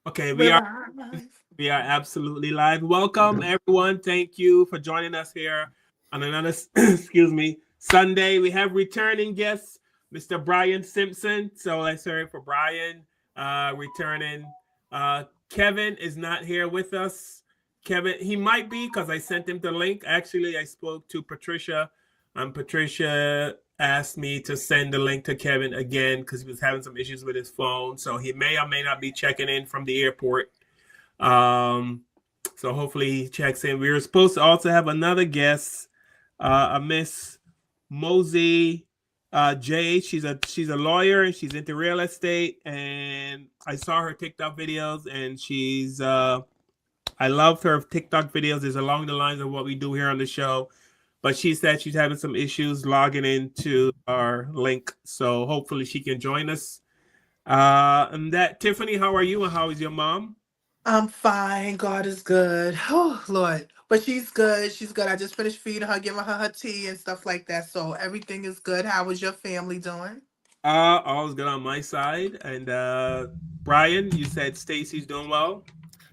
Okay, We're live. we are absolutely live. Welcome everyone. Thank you for joining us here on another excuse me Sunday. We have returning guests, Mr. Brian Simpson. So let's hear it for Brian returning. Kevin is not here with us. Kevin, he might be because I sent him the link. Actually, I spoke to Patricia, and Patricia asked me to send the link to Kevin again because he was having some issues with his phone. So he may or may not be checking in from the airport. So hopefully he checks in. We were supposed to also have another guest, a Miss Mosey J. She's a lawyer and she's into real estate. And I saw her TikTok videos, and I loved her TikTok videos. It's along the lines of what we do here on the show. But she said she's having some issues logging into our link. So hopefully she can join us. And that, Tiffany, how are you and how is your mom? I'm fine. God is good. Oh, Lord. But she's good. She's good. I just finished feeding her, giving her tea and stuff like that. So everything is good. How is your family doing? All's good on my side. And Brian, you said Stacy's doing well.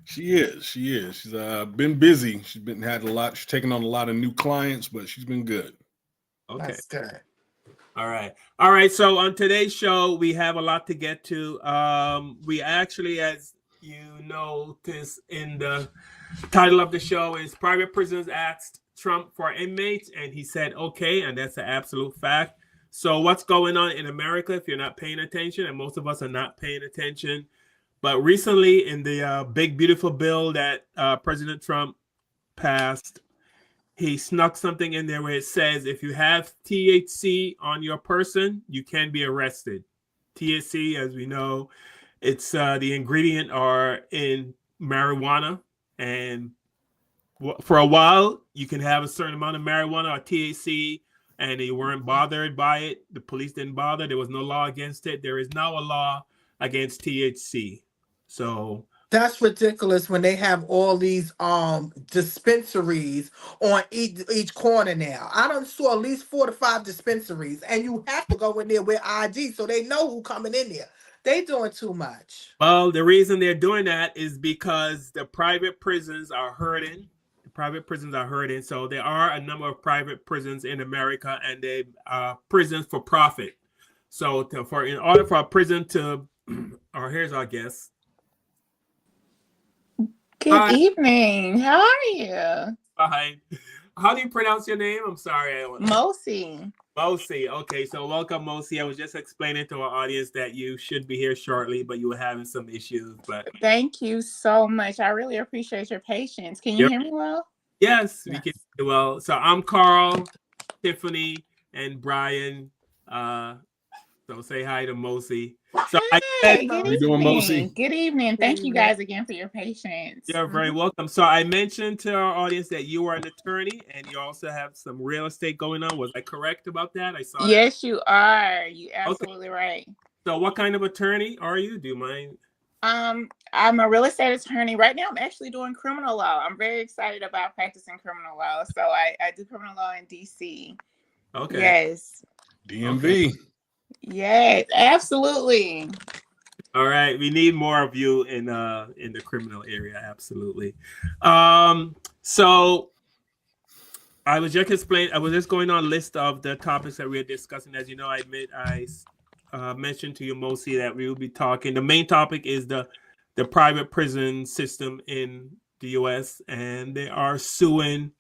She is. She is. She's been busy. She's taken on a lot of new clients, but she's been good. Okay. That's good. All right. All right. So on today's show, we have a lot to get to. We actually, as you notice in the title of the show, is Private Prisons asked Trump for inmates, and he said okay, and that's an absolute fact. So what's going on in America if you're not paying attention, and most of us are not paying attention. But recently in the big, beautiful bill that President Trump passed, he snuck something in there where it says if you have THC on your person, you can be arrested. THC, as we know, it's the ingredient are in marijuana. And for a while, you can have a certain amount of marijuana or THC, and they weren't bothered by it. The police didn't bother. There was no law against it. There is now a law against THC. So That's ridiculous when they have all these dispensaries on each corner now. I done saw at least 4 to 5 dispensaries, and you have to go in there with ID so they know who coming in there. They doing too much. well, the reason they're doing that is because the private prisons are hurting. The private prisons are hurting. So there are a number of private prisons in America, and they are prisons for profit. So in order for a prison to, or here's our guest. Good Hi. evening. How are you? Fine. How do you pronounce your name? I'm sorry. Mosi. Mosi. Okay, so welcome, Mosi. I was just explaining to our audience that you should be here shortly, but you were having some issues. But Thank you so much. I really appreciate your patience. Can you hear me well? Yes, we can do well. So I'm Carl, Tiffany, and Brian. So say hi to Mosi. So Hey, good you doing, evening. Mosi? Good evening. Thank you guys again for your patience. You're very welcome. So I mentioned to our audience that you are an attorney and you also have some real estate going on. Was I correct about that? I saw Yes, you are. You absolutely right. So what kind of attorney are you? Do you mind? I'm a real estate attorney. Right now, I'm actually doing criminal law. I'm very excited about practicing criminal law. So I do criminal law in DC. Okay. Yes. DMV. Okay. Yes, absolutely. All right, we need more of you in the criminal area, absolutely. So I was just going on a list of the topics that we're discussing. As you know, I mentioned to you, Mosi, that we will be talking. The main topic is the private prison system in the U.S., and they are suing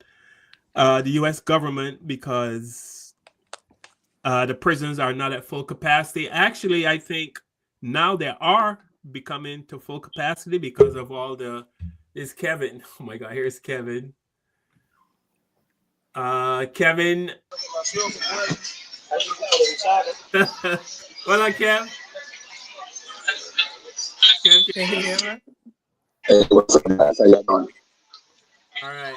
the U.S. government because the prisons are not at full capacity. Actually, I think now they are becoming to full capacity because of all is Kevin. Oh my God, here's Kevin. Kevin. What up, Kev? Kev, can you hear me? Hey, what's up, guys? How y'all doing? All right.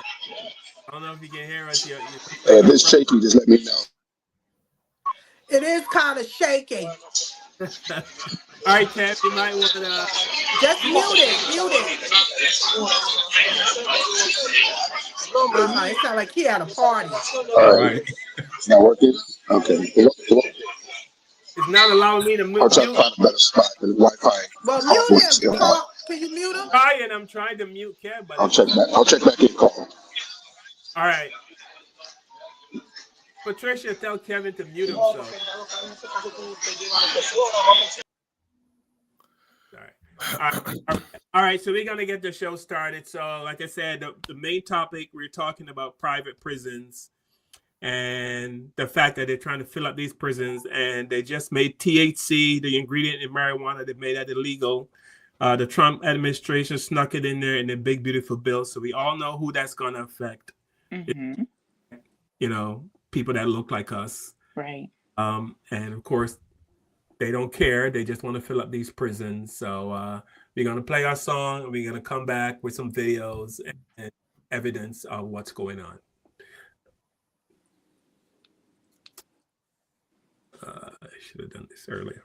I don't know if you can hear us. If it's shaky, just let me know. It is kind of shaky. All right, Kev, you might want to just mute it. It sounds like he had a party. All right. It's not working? Okay. It's not allowing me to mute. I'll try to find a better spot than Wi-Fi. Well, mute him. Can you mute him? I'm trying to mute Kev, but I'll check back. I'll check back in. Call. all right. Patricia, tell Kevin to mute himself. All right. So we're gonna get the show started. So, like I said, the main topic we're talking about private prisons and the fact that they're trying to fill up these prisons, and they just made THC, the ingredient in marijuana, they made that illegal. The Trump administration snuck it in there in the big beautiful bill. So we all know who that's gonna affect. Mm-hmm. You know, people that look like us. Right. And of course, they don't care. They just want to fill up these prisons. So we're going to play our song, and we're going to come back with some videos and evidence of what's going on. I should have done this earlier.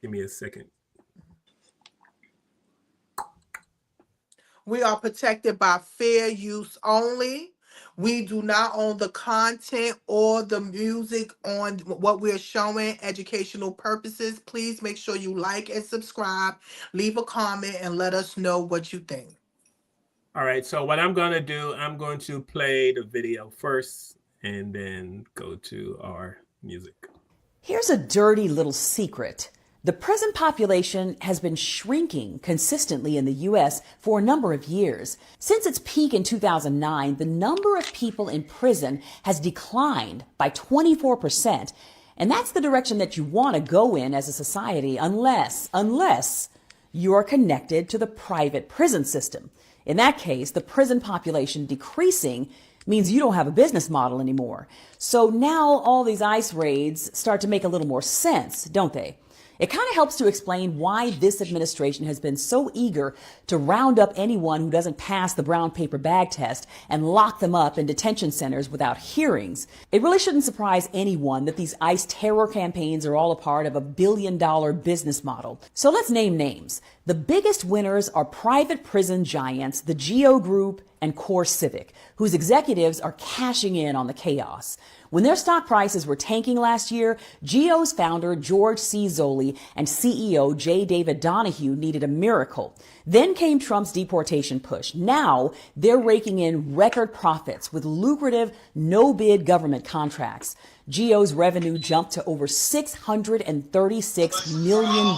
Give me a second. We are protected by fair use only. We do not own the content or the music on what we're showing educational purposes. Please make sure you like and subscribe, leave a comment, and let us know what you think. All right, so what I'm going to do, I'm going to play the video first and then go to our music. Here's a dirty little secret. The prison population has been shrinking consistently in the U.S. for a number of years. Since its peak in 2009, the number of people in prison has declined by 24%. And that's the direction that you want to go in as a society unless you are connected to the private prison system. In that case, the prison population decreasing means you don't have a business model anymore. So now all these ICE raids start to make a little more sense, don't they? It kind of helps to explain why this administration has been so eager to round up anyone who doesn't pass the brown paper bag test and lock them up in detention centers without hearings. It really shouldn't surprise anyone that these ICE terror campaigns are all a part of a billion-dollar business model. So let's name names. The biggest winners are private prison giants, the GEO Group and Core Civic, whose executives are cashing in on the chaos. When their stock prices were tanking last year, GEO's founder George C. Zoley and CEO J. David Donahue needed a miracle. Then came Trump's deportation push. Now they're raking in record profits with lucrative no-bid government contracts. GEO's revenue jumped to over $636 million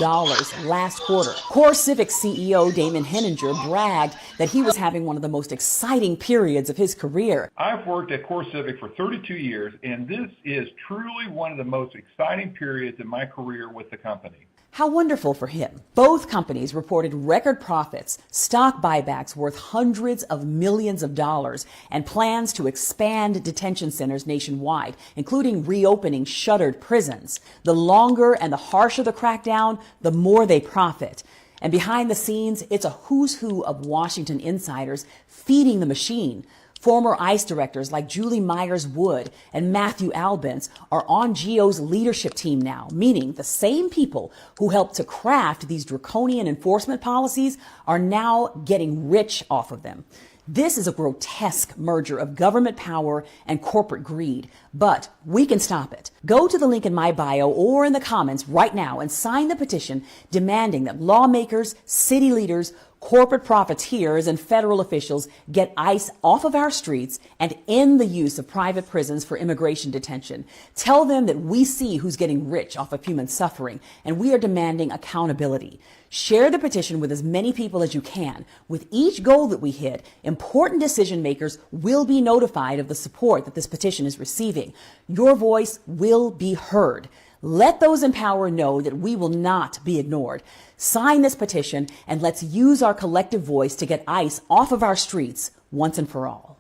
last quarter. Core Civic CEO Damon Henninger bragged that he was having one of the most exciting periods of his career. I've worked at Core Civic for 32 years, and this is truly one of the most exciting periods in my career with the company. How wonderful for him. Both companies reported record profits, stock buybacks worth hundreds of millions of dollars, and plans to expand detention centers nationwide, including reopening shuttered prisons. The longer and the harsher the crackdown, the more they profit. And behind the scenes, it's a who's who of Washington insiders feeding the machine. Former ICE directors like Julie Myers-Wood and Matthew Albence are on GEO's leadership team now, meaning the same people who helped to craft these draconian enforcement policies are now getting rich off of them. This is a grotesque merger of government power and corporate greed, but we can stop it. Go to the link in my bio or in the comments right now and sign the petition demanding that lawmakers, city leaders, corporate profiteers, and federal officials get ICE off of our streets and end the use of private prisons for immigration detention. Tell them that we see who's getting rich off of human suffering, and we are demanding accountability. Share the petition with as many people as you can. With each goal that we hit, important decision makers will be notified of the support that this petition is receiving. Your voice will be heard. Let those in power know that we will not be ignored. Sign this petition and let's use our collective voice to get ICE off of our streets once and for all.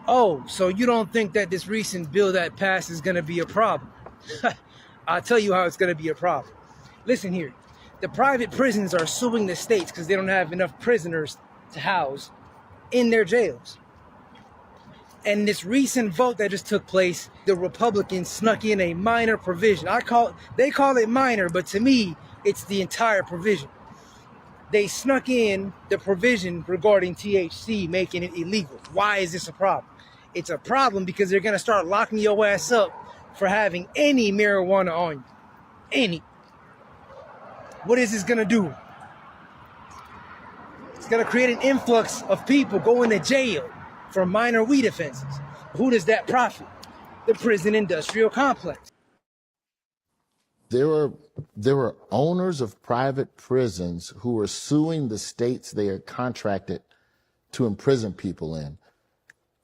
Oh, so you don't think that this recent bill that passed is going to be a problem? I'll tell you how it's going to be a problem. Listen here. The private prisons are suing the states because they don't have enough prisoners to house in their jails. And this recent vote that just took place, the Republicans snuck in a minor provision. They call it minor, but to me, it's the entire provision. They snuck in the provision regarding THC, making it illegal. Why is this a problem? It's a problem because they're going to start locking your ass up for having any marijuana on you. Any. What is this gonna do? It's gonna create an influx of people going to jail for minor weed offenses. Who does that profit? The prison industrial complex. There were owners of private prisons who were suing the states they are contracted to imprison people in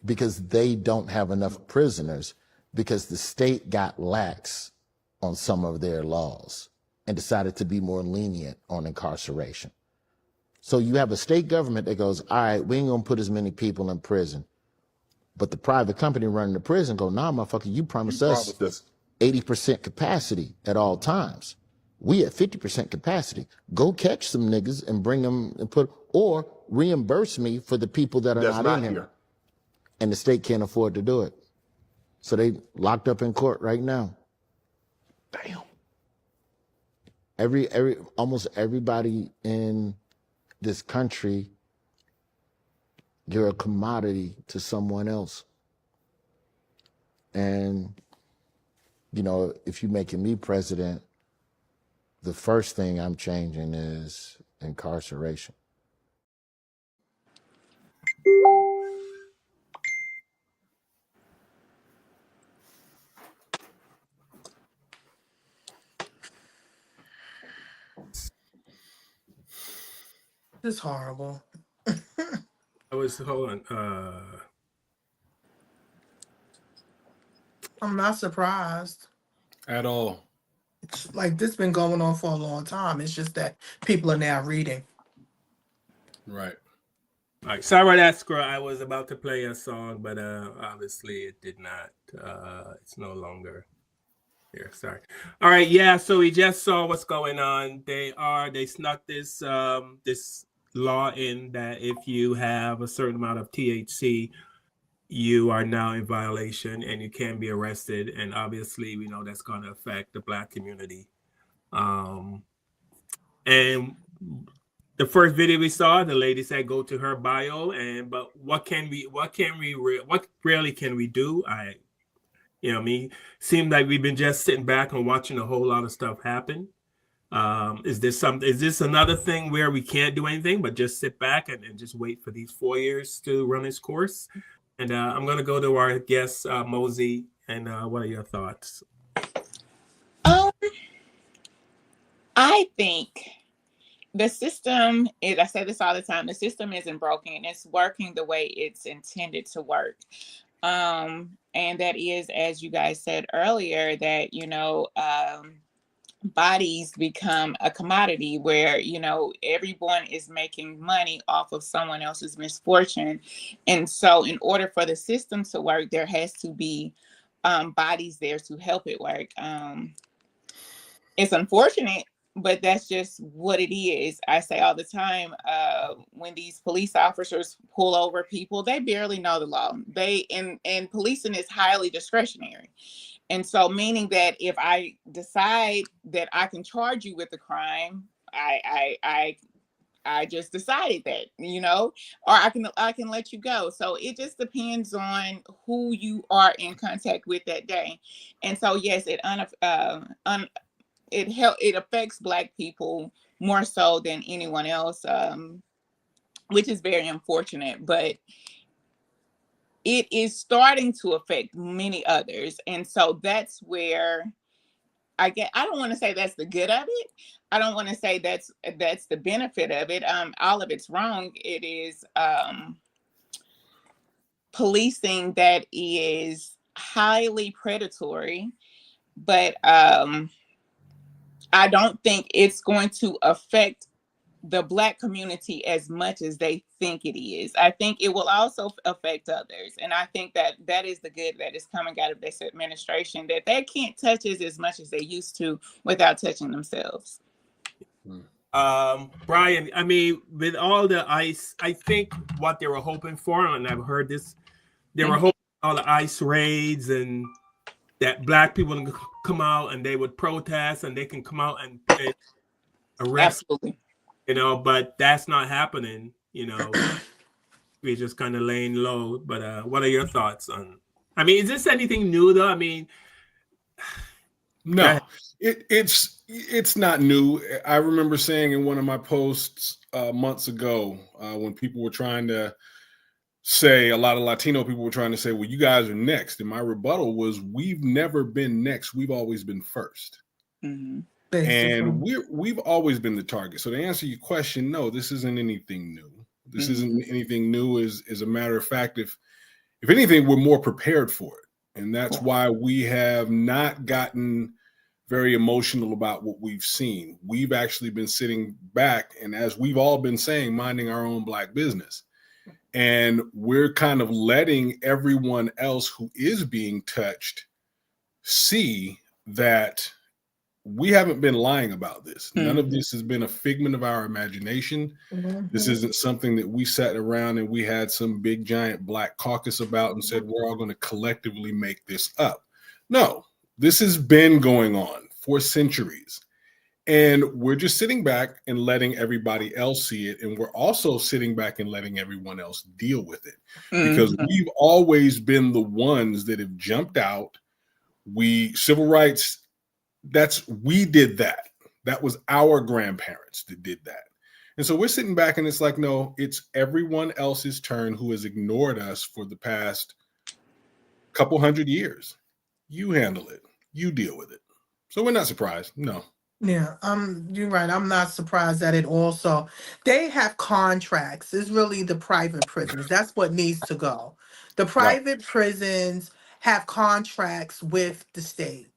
because they don't have enough prisoners because the state got lax on some of their laws and decided to be more lenient on incarceration. So you have a state government that goes, all right, we ain't gonna put as many people in prison. But the private company running the prison go, nah, motherfucker, you promised us 80% capacity at all times. We at 50% capacity. Go catch some niggas and bring them and or reimburse me for the people that are not in here. And the state can't afford to do it. So they locked up in court right now. Damn. Almost everybody in this country, you're a commodity to someone else. And, you know, if you're making me president, the first thing I'm changing is incarceration. It's horrible. Hold on. I'm not surprised. At all. It's like this been going on for a long time. It's just that people are now reading. Right. All right. Sorry about that, Scrub. I was about to play a song, but obviously it did not. It's no longer here. Sorry. All right. Yeah. So we just saw what's going on. They snuck this this law in that if you have a certain amount of THC, you are now in violation and you can be arrested. And obviously, we know that's going to affect the Black community. And the first video we saw, the lady said, "Go to her bio." But what really can we do? Seemed like we've been just sitting back and watching a whole lot of stuff happen. Is this another thing where we can't do anything but just sit back and just wait for these 4 years to run its course? And I'm going to go to our guest, Mosey. And what are your thoughts? I think the system is, I say this all the time, the system isn't broken. It's working the way it's intended to work. And that is, as you guys said earlier, that, bodies become a commodity where, everyone is making money off of someone else's misfortune. And so in order for the system to work, there has to be bodies there to help it work. It's unfortunate, but that's just what it is. I say all the time, when these police officers pull over people, they barely know the law. And policing is highly discretionary. And so meaning that if I decide that I can charge you with a crime, I just decided that, or I can let you go. So it just depends on who you are in contact with that day. And so yes, it affects Black people more so than anyone else, which is very unfortunate, but it is starting to affect many others. And so that's where I don't want to say that's the good of it. I don't want to say that's the benefit of it. All of it's wrong. It is policing that is highly predatory, but I don't think it's going to affect the Black community as much as they think it is. I think it will also affect others. And I think that is the good that is coming out of this administration, that they can't touch us as much as they used to without touching themselves. Brian, I mean, with all the ICE, I think what they were hoping for, and I've heard this, they were hoping all the ICE raids and that Black people would come out and they would protest and they can come out and arrest. Absolutely. But that's not happening. We're just kind of laying low. But what are your thoughts on? I mean, is this anything new though? I mean, no, it's It's not new. I remember saying in one of my posts months ago when people were trying to say, a lot of Latino people were trying to say, well, you guys are next. And my rebuttal was, we've never been next. We've always been first. Mm-hmm. And we've always been the target. So to answer your question, no, this isn't anything new. This isn't anything new. As a matter of fact, if anything, we're more prepared for it. And that's why we have not gotten very emotional about what we've seen. We've actually been sitting back, and as we've all been saying, minding our own Black business. And we're kind of letting everyone else who is being touched see that we haven't been lying about this. None of this has been a figment of our imagination. This isn't something that we sat around and we had some big giant Black caucus about and said, we're all going to collectively make this up. No, this has been going on for centuries. And we're just sitting back and letting everybody else see it. And we're also sitting back and letting everyone else deal with it. Because we've always been the ones that have jumped out. Civil rights, we did that. That was our grandparents that did that. And so we're sitting back and it's like, no, it's everyone else's turn who has ignored us for the past couple hundred years. You handle it. You deal with it. So we're not surprised. No. Yeah, you're right. I'm not surprised at it also. They have contracts. It's really the private prisons. That's what needs to go. The private prisons have contracts with the state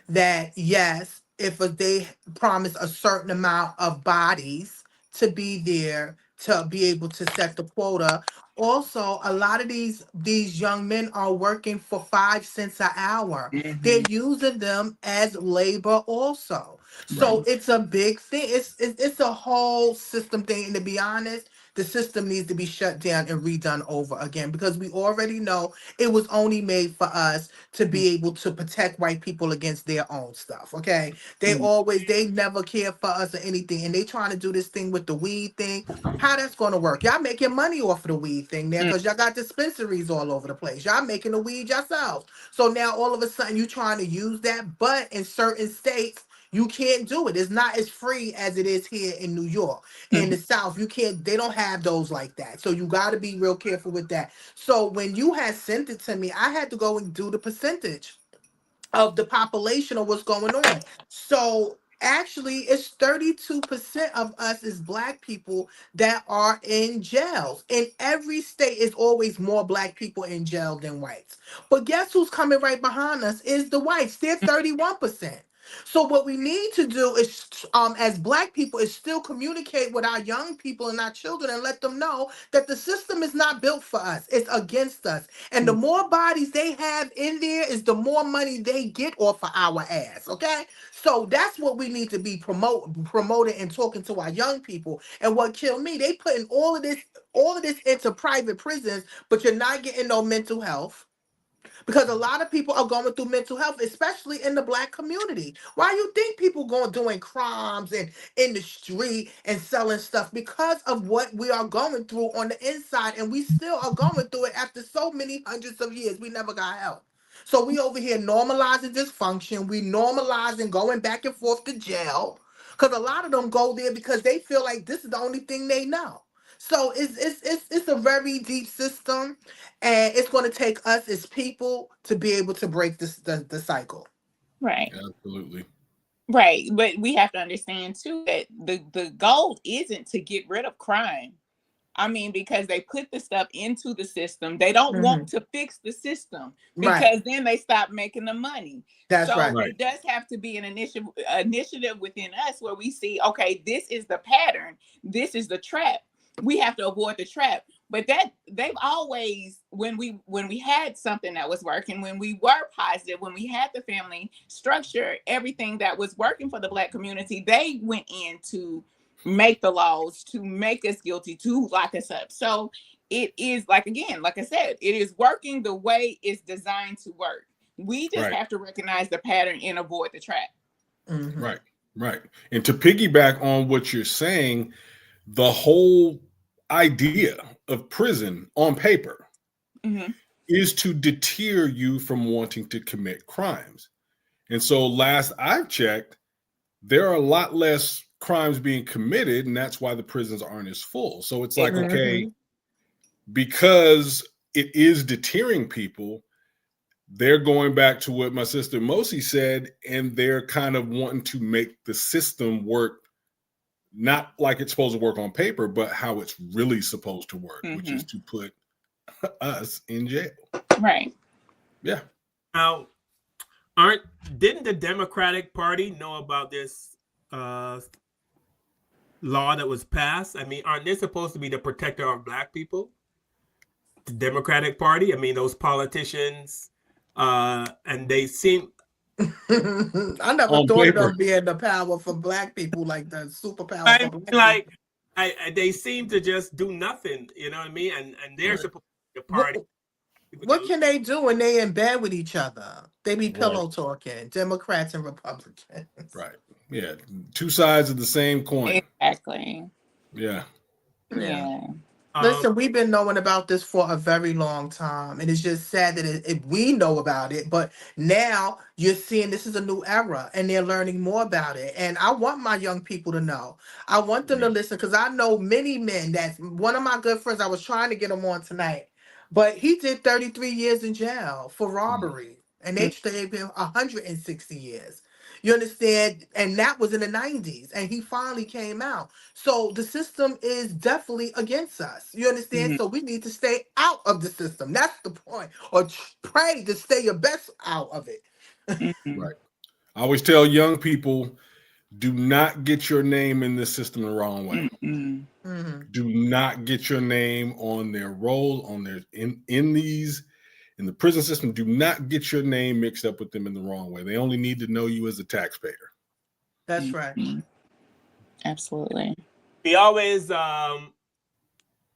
that, yes, if they promise a certain amount of bodies to be there to be able to set the quota. Also, a lot of these young men are working for 5 cents an hour. They're using them as labor also. So it's a big thing. It's a whole system thing. And to be honest, the system needs to be shut down and redone over again because we already know it was only made for us to be able to protect white people against their own stuff. Okay. They never care for us or anything. And they trying to do this thing with the weed thing. How that's gonna work? Y'all making money off of the weed thing there because y'all got dispensaries all over the place. Y'all making the weed yourselves. So now all of a sudden you trying to use that, but in certain states you can't do it. It's not as free as it is here in New York. In the South, you can't, they don't have those like that. So you got to be real careful with that. So when you had sent it to me, I had to go and do the percentage of the population of what's going on. So actually, it's 32% of us as Black people that are in jails. In every state, is always more Black people in jail than whites. But guess who's coming right behind us is the whites. They're 31%. So what we need to do is, as Black people, is still communicate with our young people and our children and let them know that the system is not built for us. It's against us. And the more bodies they have in there is the more money they get off of our ass. Okay? So that's what we need to be promoting and talking to our young people. And what killed me, they putting all of this into private prisons, but you're not getting no mental health. Because a lot of people are going through mental health, especially in the Black community. Why you think people going doing crimes and in the street and selling stuff? Because of what we are going through on the inside, and we still are going through it after so many hundreds of years. We never got help. So we over here normalizing dysfunction. We normalizing going back and forth to jail. Because a lot of them go there because they feel like this is the only thing they know. So it's a very deep system, and it's going to take us as people to be able to break the cycle. Right. Absolutely. Right. But we have to understand too that the goal isn't to get rid of crime. I mean, because they put the stuff into the system. They don't want to fix the system because then they stop making the money. That's so right. there does have to be an initiative within us where we see, okay, this is the pattern. This is the trap. We have to avoid the trap. But that they've always, when we had something that was working, when we were positive, when we had the family structure, everything that was working for the Black community, they went in to make the laws, to make us guilty, to lock us up. So it is, like, again, like I said, it is working the way it's designed to work. We just have to recognize the pattern and avoid the trap. Right. And to piggyback on what you're saying, the whole idea of prison on paper is to deter you from wanting to commit crimes. And so last I've checked, there are a lot less crimes being committed, and that's why the prisons aren't as full. So it's like, okay, because it is deterring people, they're going back to what my sister Mosi said, and they're kind of wanting to make the system work not like it's supposed to work on paper, but how it's really supposed to work, which is to put us in jail. Right. Yeah. Now, didn't the Democratic Party know about this law that was passed? I mean, aren't they supposed to be the protector of Black people? The Democratic Party? I mean, those politicians, and they seem... I never On thought paper. of them being the power for Black people, like the superpower I for mean, Black people. they seem to just do nothing, you know what I mean? And they're supposed to be the party. What can they do when they in bed with each other? They be pillow Right. talking, Democrats and Republicans. Right. Yeah. Two sides of the same coin. Exactly. Yeah. Yeah. Listen, we've been knowing about this for a very long time, and it's just sad that we know about it, but now you're seeing this is a new era, and they're learning more about it. And I want my young people to know. I want them to listen, because I know many men. That's one of my good friends. I was trying to get him on tonight, but he did 33 years in jail for robbery, and they gave him 160 years. You understand? And that was in the 90s, and he finally came out. So the system is definitely against us. You understand? So we need to stay out of the system. That's the point. Or pray to stay your best out of it. Right. I always tell young people, do not get your name in this system the wrong way. Do not get your name on their roll, on their in the prison system. Do not get your name mixed up with them in the wrong way. They only need to know you as a taxpayer. That's right. Absolutely. We always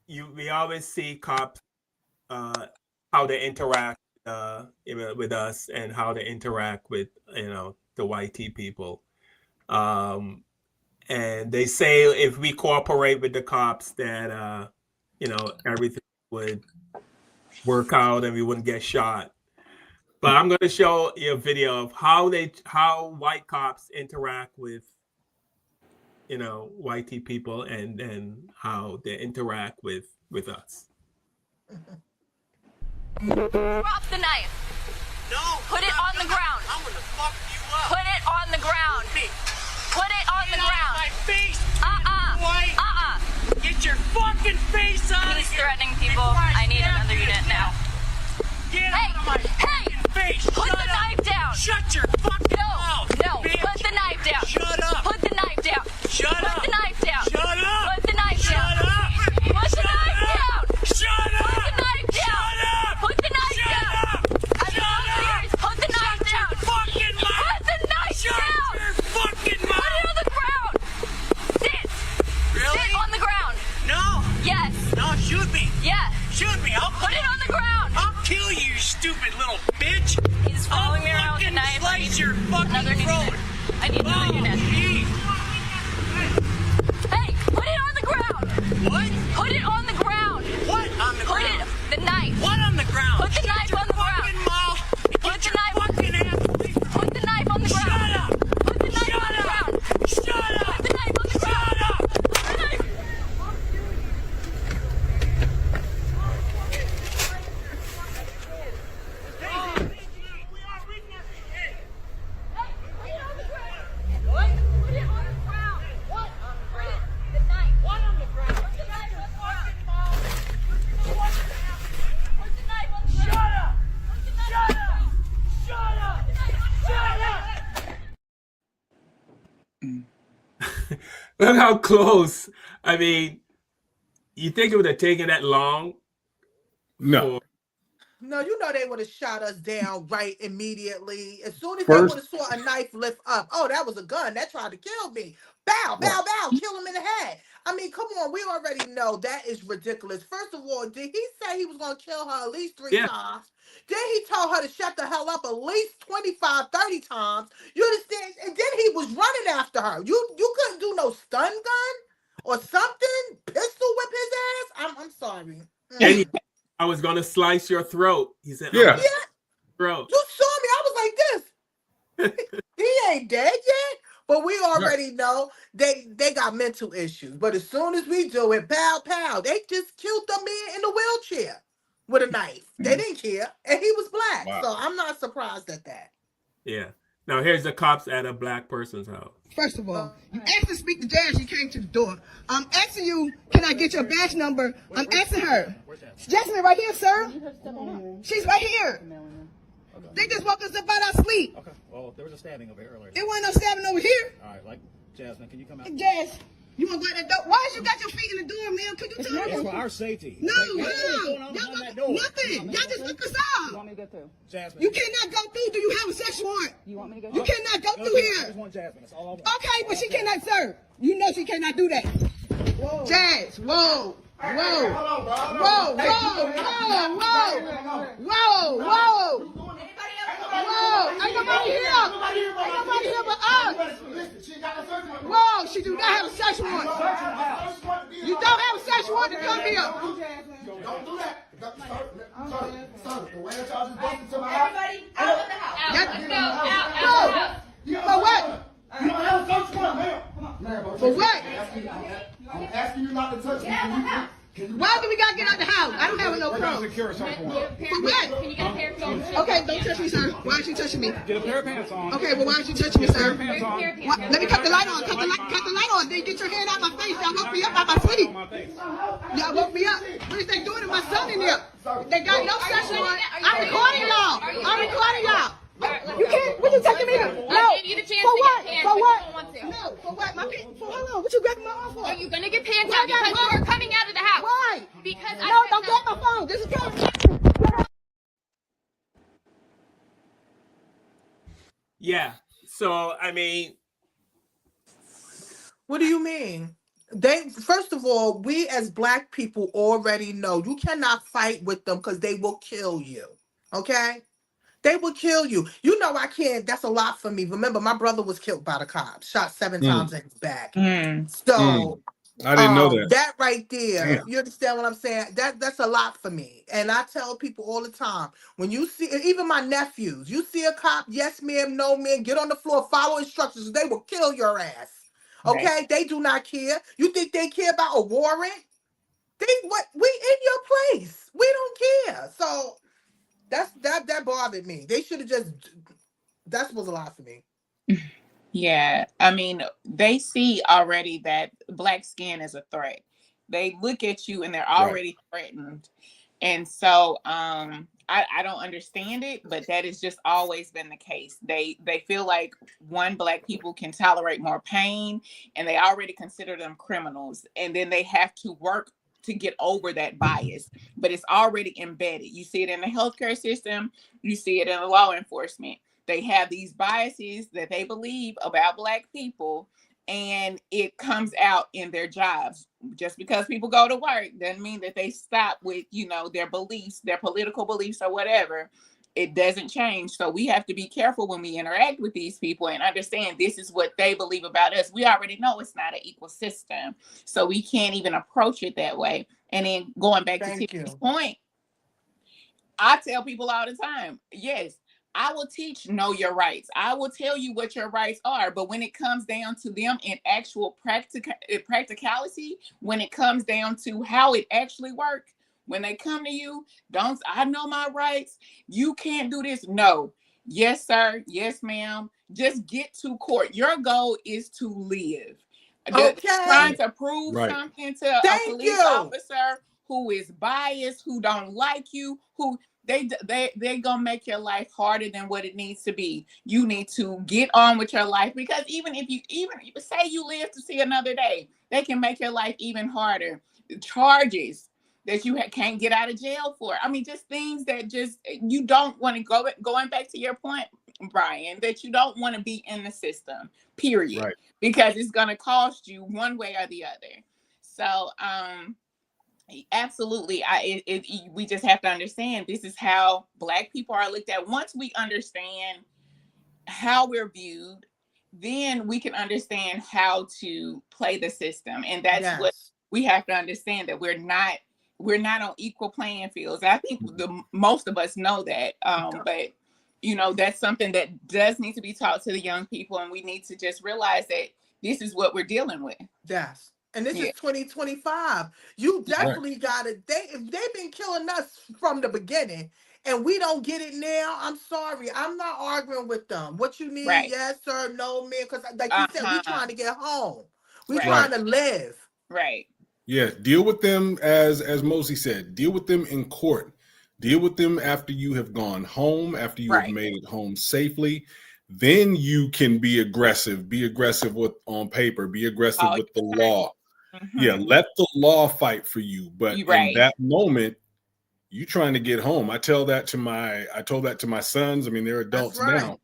we always see cops how they interact with us and how they interact with the YT people. And they say if we cooperate with the cops that everything would work out and we wouldn't get shot. But I'm going to show you a video of how white cops interact with YT people and how they interact with us. Drop the knife. No. Put it on the ground. I'm gonna fuck you up. Put it on the ground. Put it on the ground. My face. White. Get your fucking face out of He's here. threatening people. I need another unit now. Get out of my face. Put the knife down. Shut your fucking mouth. No. Bitch. Put the knife down. Shut up. Put the knife down. Shut up. Put the knife down. Shut up. Put the knife Shut down. up. Put the knife down. Shut up. Put the knife down. Shut up. Put the knife down. I'm so serious. Put the knife down. Fucking mouth. Put the knife down. Your fucking Put mouth. it on the ground. Sit. Really? Sit on the ground. No. Yes. No, shoot me. Yeah. Shoot me. I'll Put it on the ground. I'll kill you, stupid little bitch. He's following me around with a knife. Slice your fucking Another new throat. unit. I need another unit. Geez. Hey, put it on the ground. What? Put it on the ground. What on the Put ground? it, the knife. What on the ground? Put the knife on the ground. Fucking mouth. Put the knife. Fucking ass. Put the knife on the ground. Shut up. Put the knife on the ground. Shut up. Put the knife on the ground. Shut up. Put the knife. Look how close. I mean, you think it would have taken that long? No. No, you know they would have shot us down right immediately. As soon as First- they would have saw a knife lift up. Oh, that was a gun. That tried to kill me. Bow, bow, bow. Kill him in the head. I mean, come on. We already know that is ridiculous. First of all, did he say he was going to kill her at least 3 times? Then he told her to shut the hell up at least 25, 30 times. You understand? And then he was running after her. You couldn't do no stun gun or something? Pistol whip his ass? I'm sorry. And I was going to slice your throat. He said, Yeah. Throat. You saw me. I was like this. He ain't dead yet. But we already know they got mental issues. But as soon as we do it, pow, pow, they just killed the man in the wheelchair with a knife. They didn't care. And he was black. Wow. So I'm not surprised at that. Yeah. Now here's the cops at a black person's house. First of all, you asked to speak to Jazz, you came to the door. I'm asking you, can I get your badge number? I'm asking her. Jasmine right here, sir. She's right here. They just woke us up out our sleep. Okay, well, there was a stabbing over here earlier. There wasn't no stabbing over here. All right, like, Jasmine, can you come out? Jazz, you want to go at that door? Why is you got your feet in the door, man? Could you tell me? It's for our safety. No, Y'all nothing. Y'all just look us up. You want me to go through? Jasmine. You cannot go through. Do you have a sex warrant? You want me to go You cannot go through I here. just want Jasmine. That's all I want. Okay, but she cannot serve. You know she cannot do that. Whoa. Jazz, whoa. Whoa. Whoa, whoa, whoa, whoa, whoa, whoa. Whoa, ain't nobody here. Ain't nobody here but us. Whoa, she do not have a sex warrant. You don't have a sex warrant to come here. Don't do that. Sir, the way that y'all just busted to my house. Everybody out of the house. Out. For what? You don't have a search warrant, ma'am. For what? I'm asking you not to touch me. Why do we gotta get out the house? I don't have no problem. Secure a search warrant. For what? Can you get a pair of pants? Okay, don't touch me, sir. Why aren't you touching me? Get a pair of pants on. Okay, well, why aren't you touching me, sir? Pants on. What? Let me cut the light on. Cut the light on. Then get your hand out my face. Y'all woke me up out my sleep. Y'all woke me up. What is they doing to my son in there? They got no sex warrant. I'm recording y'all. I'm recording y'all. You can't. What you taking me to? No. Give you the chance For to what? get pants, For but what? you don't want to. No. For what? My pants. For how long? What you grabbing my arm for? Are you gonna get pants Why out I gotta because go? we're coming out of the house? Why? Because No, don't get my phone. This is Kevin. Yeah. So I mean, What do you mean? They first of all, we as black people already know you cannot fight with them because they will kill you. Okay? They will kill you. You know I can't. That's a lot for me. Remember, my brother was killed by the cops, shot 7 times in his back. So I didn't know that. That right there, Damn. you understand what I'm saying? That's a lot for me. And I tell people all the time, when you see, even my nephews, you see a cop, yes ma'am, no ma'am, get on the floor, follow instructions, they will kill your ass. Okay? Right. They do not care. You think they care about a warrant? We in your place. We don't care. So that bothered me. They should have just, that was a lot for me. Yeah, I mean, they see already that black skin is a threat. They look at you and they're already threatened. And so I don't understand it, but that has just always been the case. They feel like black people can tolerate more pain, and they already consider them criminals. And then they have to work to get over that bias, but it's already embedded. You see it in the healthcare system, you see it in the law enforcement. They have these biases that they believe about black people, and it comes out in their jobs. Just because people go to work doesn't mean that they stop with, their beliefs, their political beliefs or whatever. It doesn't change. So we have to be careful when we interact with these people and understand this is what they believe about us. We already know it's not an equal system, so we can't even approach it that way. And then going back to Tiffany's point, I tell people all the time, yes, I will teach know your rights. I will tell you what your rights are. But when it comes down to them in actual practicality, when it comes down to how it actually works, when they come to you, I know my rights. You can't do this. No. Yes, sir. Yes, ma'am. Just get to court. Your goal is to live. Okay. Trying to prove something to a police officer who is biased, who don't like you, who they gonna make your life harder than what it needs to be. You need to get on with your life, because even if you say you live to see another day, they can make your life even harder. Charges that you can't get out of jail for. I mean, just things that just you don't want to going back to your point, Brian, that you don't want to be in the system, period. Right. Because it's going to cost you one way or the other. So, absolutely. We just have to understand this is how black people are looked at. Once we understand how we're viewed, then we can understand how to play the system. And that's what we have to understand, that we're not on equal playing fields. I think most of us know that. But you know, that's something that does need to be taught to the young people, and we need to just realize that this is what we're dealing with. Yes. And this Yeah. is 2025. You definitely got it. If they've been killing us from the beginning and we don't get it now, I'm sorry. I'm not arguing with them. What you need, Right. yes, sir, no, man. Because like you said, we trying to get home. We Right. trying to live. Right. Yeah, deal with them as Mosey said. Deal with them in court. Deal with them after you have gone home, after you have made it home safely. Then you can be aggressive. Be aggressive on paper. Be aggressive with the law. Mm-hmm. Yeah, let the law fight for you. But in that moment, you trying to get home. I told that to my sons. I mean, they're adults now,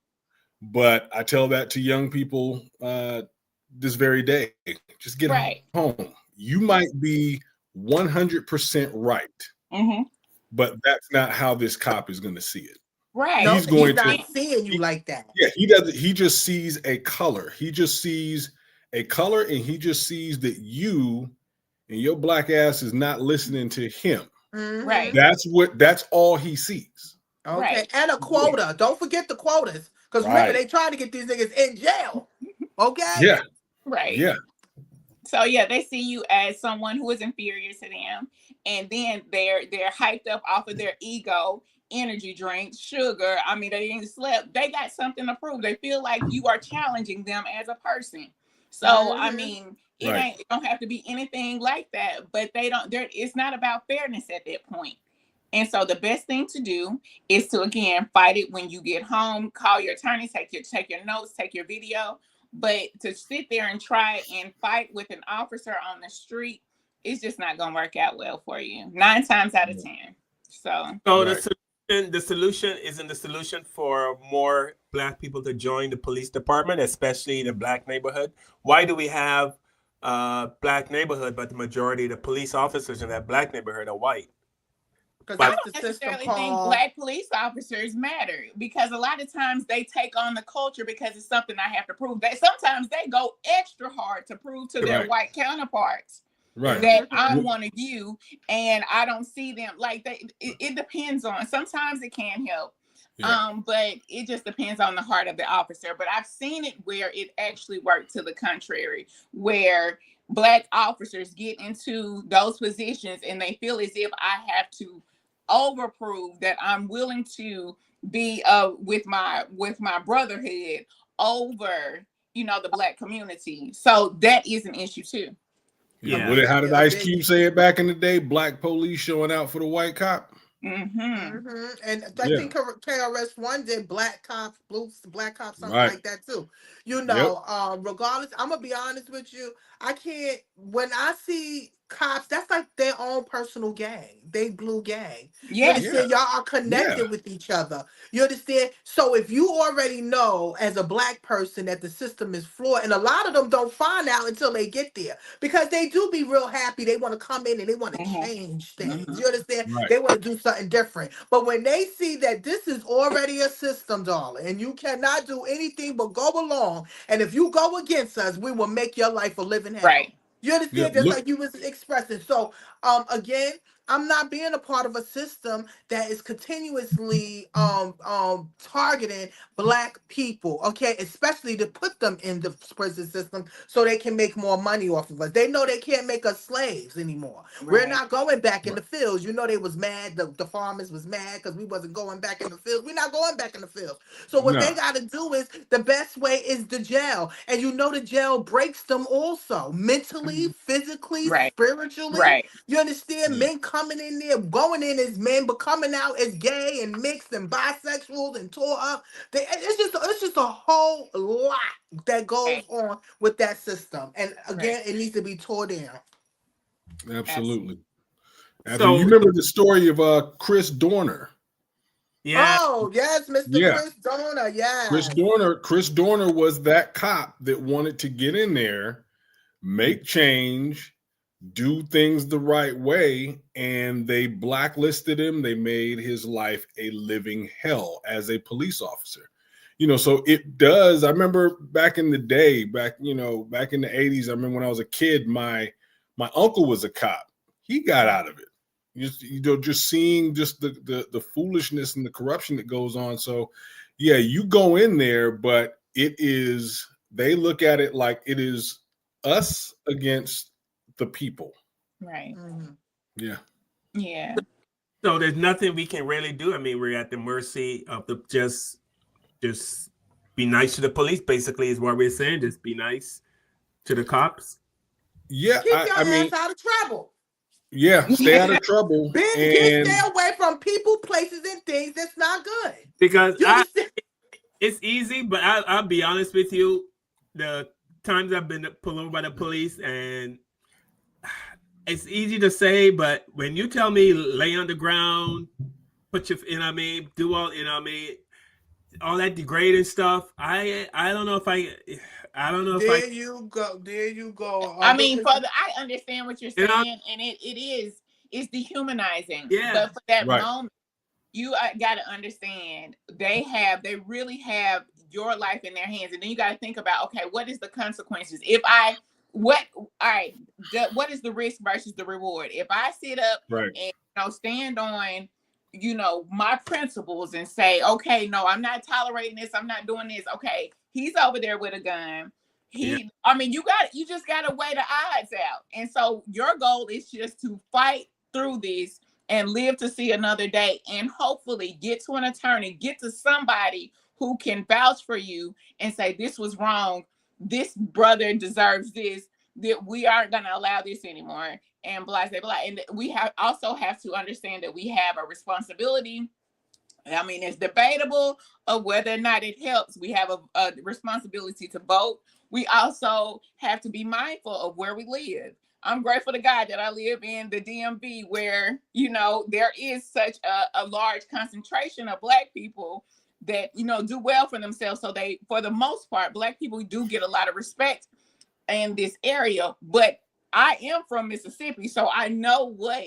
but I tell that to young people this very day. Just get home. You might be 100% right, but that's not how this cop is going to see it. Right. He's going to not seeing you like that. Yeah, he doesn't. He just sees a color. He just sees a color, and he just sees that you and your black ass is not listening to him. Right. That's all he sees. Okay. Right. And a quota. Don't forget the quotas. Because remember, they trying to get these niggas in jail. Okay? Yeah. Right. Yeah. So yeah, they see you as someone who is inferior to them, and then they're hyped up off of their ego, energy drinks, sugar. I mean, they didn't slept. They got something to prove. They feel like you are challenging them as a person. So I mean, it don't have to be anything like that, but it's not about fairness at that point. And so the best thing to do is to, again, fight it when you get home. Call your attorney, take your notes, take your video. But to sit there and try and fight with an officer on the street, it's just not going to work out well for you. 9 times out of 10. So the solution isn't the solution for more black people to join the police department, especially the black neighborhood. Why do we have black neighborhood, but the majority of the police officers in that black neighborhood are white? I don't necessarily think black police officers matter, because a lot of times they take on the culture because it's something I have to prove. Sometimes they go extra hard to prove to their white counterparts that I'm one of you, and I don't see them like it depends on. Sometimes it can help, but it just depends on the heart of the officer. But I've seen it where it actually worked to the contrary, where black officers get into those positions and they feel as if I have to overprove that I'm willing to be with my brotherhood over, the black community. So that is an issue too. Yeah. How did Ice Cube say it back in the day? Black police showing out for the white cop. And I think KRS-One did black cops, black cops, something like that too. Regardless, I'm gonna be honest with you. I can't. When I see cops, that's like their own personal gang. They blue gang. You understand? Y'all are connected with each other. You understand? So if you already know as a black person that the system is flawed, and a lot of them don't find out until they get there, because they do be real happy. They want to come in and they want to change things. You understand? They want to do something different. But when they see that this is already a system, darling, and you cannot do anything but go along, and if you go against us, we will make your life a living hell. Right. You understand? Just like you was expressing. So, again, I'm not being a part of a system that is continuously targeting black people, okay, especially to put them in the prison system so they can make more money off of us. They know they can't make us slaves anymore. We're not going back in the fields. They was mad. The farmers was mad because we wasn't going back in the fields. We're not going back in the fields. So what they got to do is, the best way is the jail. And the jail breaks them also, mentally, physically, spiritually. You understand? Men coming in there, going in as men, but coming out as gay and mixed and bisexuals and tore up. It's just a whole lot that goes on with that system. And again, it needs to be tore down. Absolutely. So you remember the story of Chris Dorner? Yeah. Oh, yes, Mr. Chris Dorner. Yeah. Chris Dorner was that cop that wanted to get in there, make change, do things the right way, and they blacklisted him. They made his life a living hell as a police officer. So it does. I remember back in the day, back in the 80s, I remember when I was a kid, my uncle was a cop. He got out of it. Just seeing just the foolishness and the corruption that goes on. So, yeah, you go in there, but they look at it like it is us against the people. Right. Yeah. Yeah. So there's nothing we can really do. I mean, we're at the mercy of the just be nice to the police. Basically, is what we're saying. Just be nice to the cops. Yeah, Keep your I mean, ass out of trouble. yeah, stay out of trouble. Stay away from people, places, and things that's not good. Because it's easy, but I'll be honest with you. The times I've been pulled over by the police, and it's easy to say, but when you tell me lay on the ground, put your, do all, all that degrading stuff, I don't know if I don't know if There you go. I mean, I understand what you're saying, and it's dehumanizing. Yeah. But for that moment, you got to understand they really have your life in their hands, and then you got to think about, okay, what is the consequences? What is the risk versus the reward? If I sit up and stand on my principles and say, okay, no, I'm not tolerating this, I'm not doing this. Okay, he's over there with a gun. You just gotta weigh the odds out. And so your goal is just to fight through this and live to see another day, and hopefully get to an attorney, get to somebody who can vouch for you and say, this was wrong, this brother deserves this, that we aren't going to allow this anymore, and blah, blah, blah. And we also have to understand that we have a responsibility. I mean, it's debatable of whether or not it helps. We have a responsibility to vote. We also have to be mindful of where we live. I'm grateful to God that I live in the DMV, where, there is such a large concentration of Black people that, do well for themselves. So for the most part, Black people do get a lot of respect in this area. But I am from Mississippi, so I know what,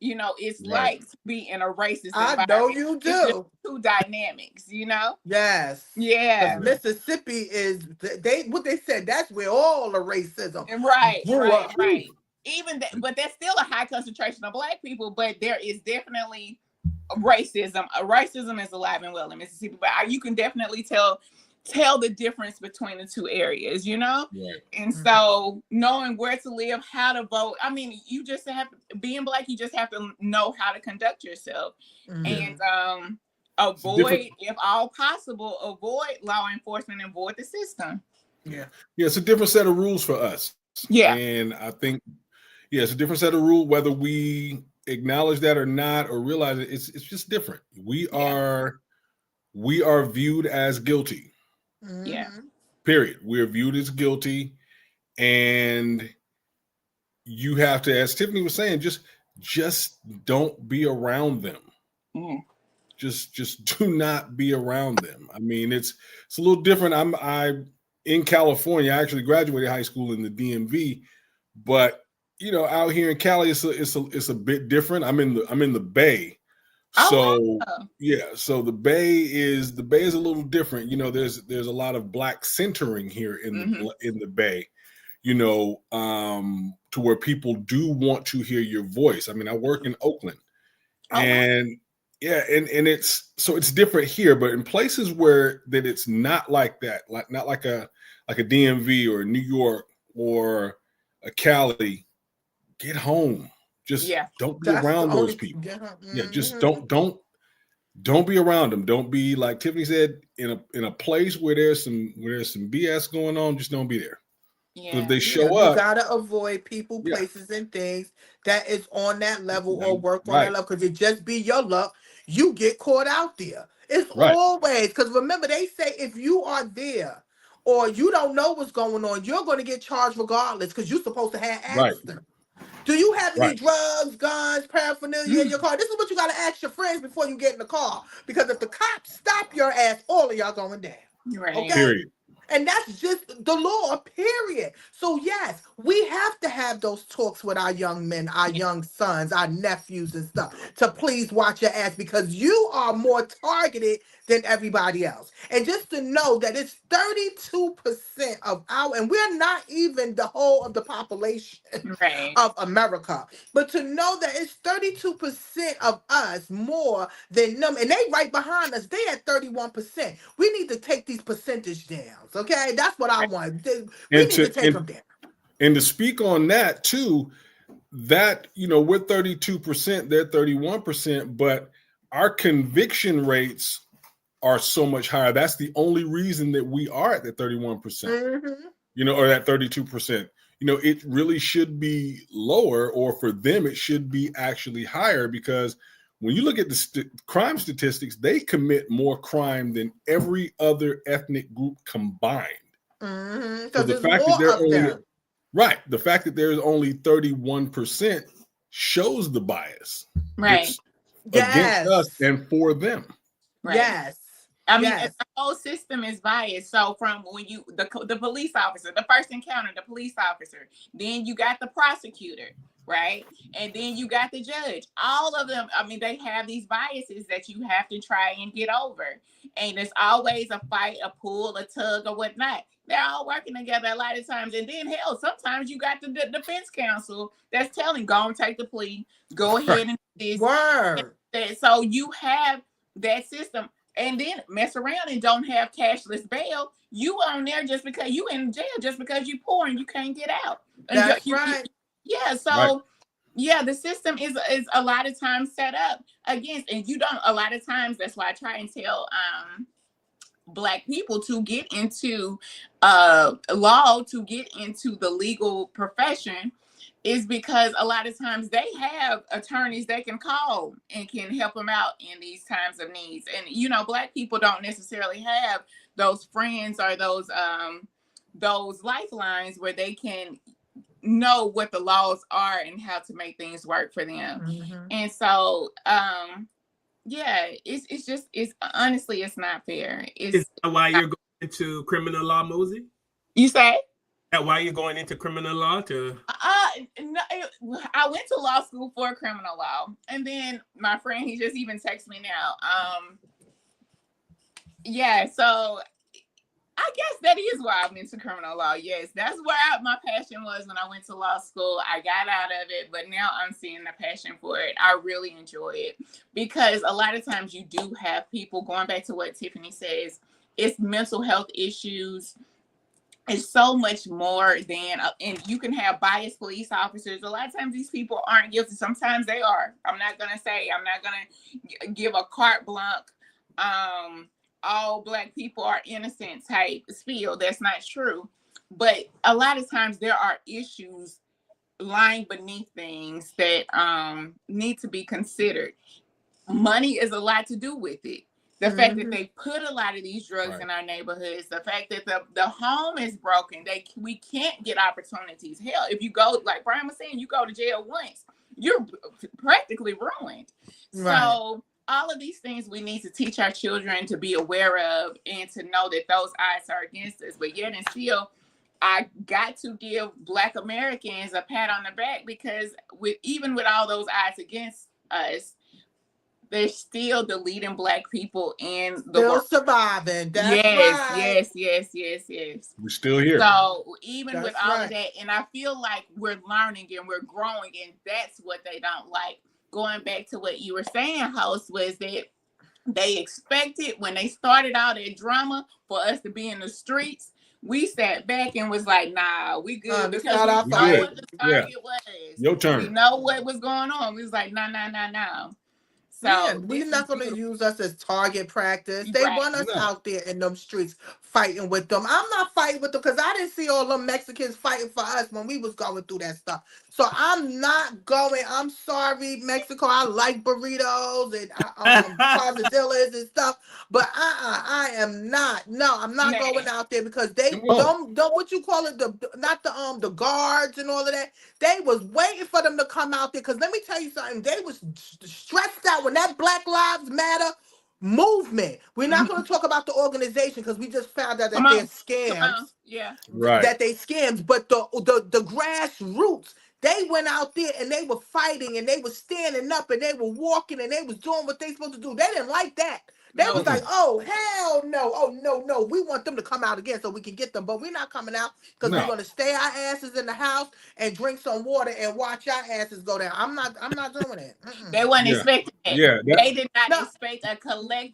it's like to be in a racist environment. I know you do. It's just two dynamics, Yes. Yeah. Mississippi is what they said. That's where all the racism. Right. grew up. Even but there's still a high concentration of Black people, but there is definitely racism. Racism is alive and well in Mississippi, but you can definitely tell the difference between the two areas, And so knowing where to live, how to vote, I mean, you just have to, being Black, you just have to know how to conduct yourself and avoid, if all possible, avoid law enforcement and avoid the system. Yeah, it's a different set of rules for us. Yeah. And I think, it's a different set of rules, whether we acknowledge that or not, or realize it, it's just different. We are viewed as guilty. Yeah. Period. We're viewed as guilty, and you have to, as Tiffany was saying, just don't be around them. Just do not be around them. I mean, it's a little different. I'm in California. I actually graduated high school in the DMV, but out here in Cali, it's a bit different. I'm in the Bay. So so the Bay is a little different. There's a lot of Black centering here in the Bay, to where people do want to hear your voice. I mean, I work in Oakland, and it's different here, but in places where that it's not like that, not like a DMV or New York or a Cali, get home. Just don't be around those people. Just don't be around them. Don't be, like Tiffany said, in a place where there's some BS going on. Just don't be there. If they show up, you gotta avoid people, places, and things that is on that level or work on that level, because it just be your luck. You get caught out there. It's always, because remember, they say if you are there or you don't know what's going on, you're going to get charged regardless, because you're supposed to have asked them. Do you have any drugs, guns, paraphernalia in your car? This is what you got to ask your friends before you get in the car. Because if the cops stop your ass, all of y'all going down. Right. Okay? Period. And that's just the law, period. So yes, we have to have those talks with our young men, our young sons, our nephews and stuff, to please watch your ass, because you are more targeted than everybody else. And just to know that it's 32% of our, and we're not even the whole of the population Right. of America, but to know that it's 32% of us more than them, and they right behind us, they at 31%. We need to take these percentage downs, okay? That's what I want. We need to take them down. And to speak on that too, that, we're 32%, they're 31%, but our conviction rates are so much higher. That's the only reason that we are at the 31%, or that 32%. It really should be lower, or for them, it should be actually higher, because when you look at the crime statistics, they commit more crime than every other ethnic group combined. So the fact that they're only the fact that there's only 31% shows the bias, right, against us and for them. Right. Yes. I mean, the whole system is biased. So from when you, the police officer, the first encounter, the police officer, then you got the prosecutor, right? And then you got the judge. All of them, I mean, they have these biases that you have to try and get over. And there's always a fight, a pull, a tug, or whatnot. They're all working together a lot of times. And then, hell, sometimes you got the defense counsel that's telling, go and take the plea, go ahead and do this. Word. So you have that system. And then mess around and don't have cashless bail. You on there just because you in jail, just because you poor and you can't get out. That's right. Yeah. So yeah, the system is a lot of times set up against, and you don't. A lot of times, that's why I try and tell Black people to get into law, to get into the legal profession, is because a lot of times they have attorneys they can call and can help them out in these times of needs. And, Black people don't necessarily have those friends or those lifelines where they can know what the laws are and how to make things work for them. And so, it's honestly, it's not fair. Is that why you're going into criminal law, Mosey? You say? That why you're going into criminal law to? No, I went to law school for criminal law, and then my friend, he just even texted me now. So I guess that is why I'm into criminal law. Yes, that's where my passion was when I went to law school. I got out of it, but now I'm seeing the passion for it. I really enjoy it because a lot of times you do have people, going back to what Tiffany says, it's mental health issues. It's so much more than, and you can have biased police officers. A lot of times these people aren't guilty. Sometimes they are. I'm not going to give a carte blanche, all Black people are innocent type spiel. That's not true. But a lot of times there are issues lying beneath things that need to be considered. Money is a lot to do with it. The fact that they put a lot of these drugs in our neighborhoods, the fact that the home is broken, we can't get opportunities. Hell, if you go, like Brian was saying, you go to jail once, you're practically ruined. So all of these things we need to teach our children to be aware of and to know that those odds are against us. But yet and still, I got to give Black Americans a pat on the back because even with all those odds against us, they're still the leading Black people in the world. Surviving. That's Yes. We're still here. So even with all of that, and I feel like we're learning and we're growing, and that's what they don't like. Going back to what you were saying, host, was that they expected when they started all that drama for us to be in the streets. We sat back and was like, nah, we good because we know what the target was. Your turn. We know what was going on. We was like, no. So we're not going to use us as target practice. They want us out there in them streets fighting with them. I'm not fighting with them because I didn't see all them Mexicans fighting for us when we was going through that stuff. So I'm not going. I'm sorry, Mexico. I like burritos and quesadillas and stuff, but I am not. No, I'm not going out there because they don't what you call it, the guards and all of that. They was waiting for them to come out there because let me tell you something. They was stressed out when that Black Lives Matter movement. We're not going to talk about the organization because we just found out that they're scams. That they scams, but the grassroots, they went out there and they were fighting and they were standing up and they were walking and they was doing what they supposed to do. They didn't like that. They No, was it's like, oh, hell no. Oh, no. We want them to come out again so we can get them. But we're not coming out because we're No. going to stay our asses in the house and drink some water and watch our asses go down. I'm not doing it. They wasn't Yeah. expecting that. Yeah. They did not No. expect a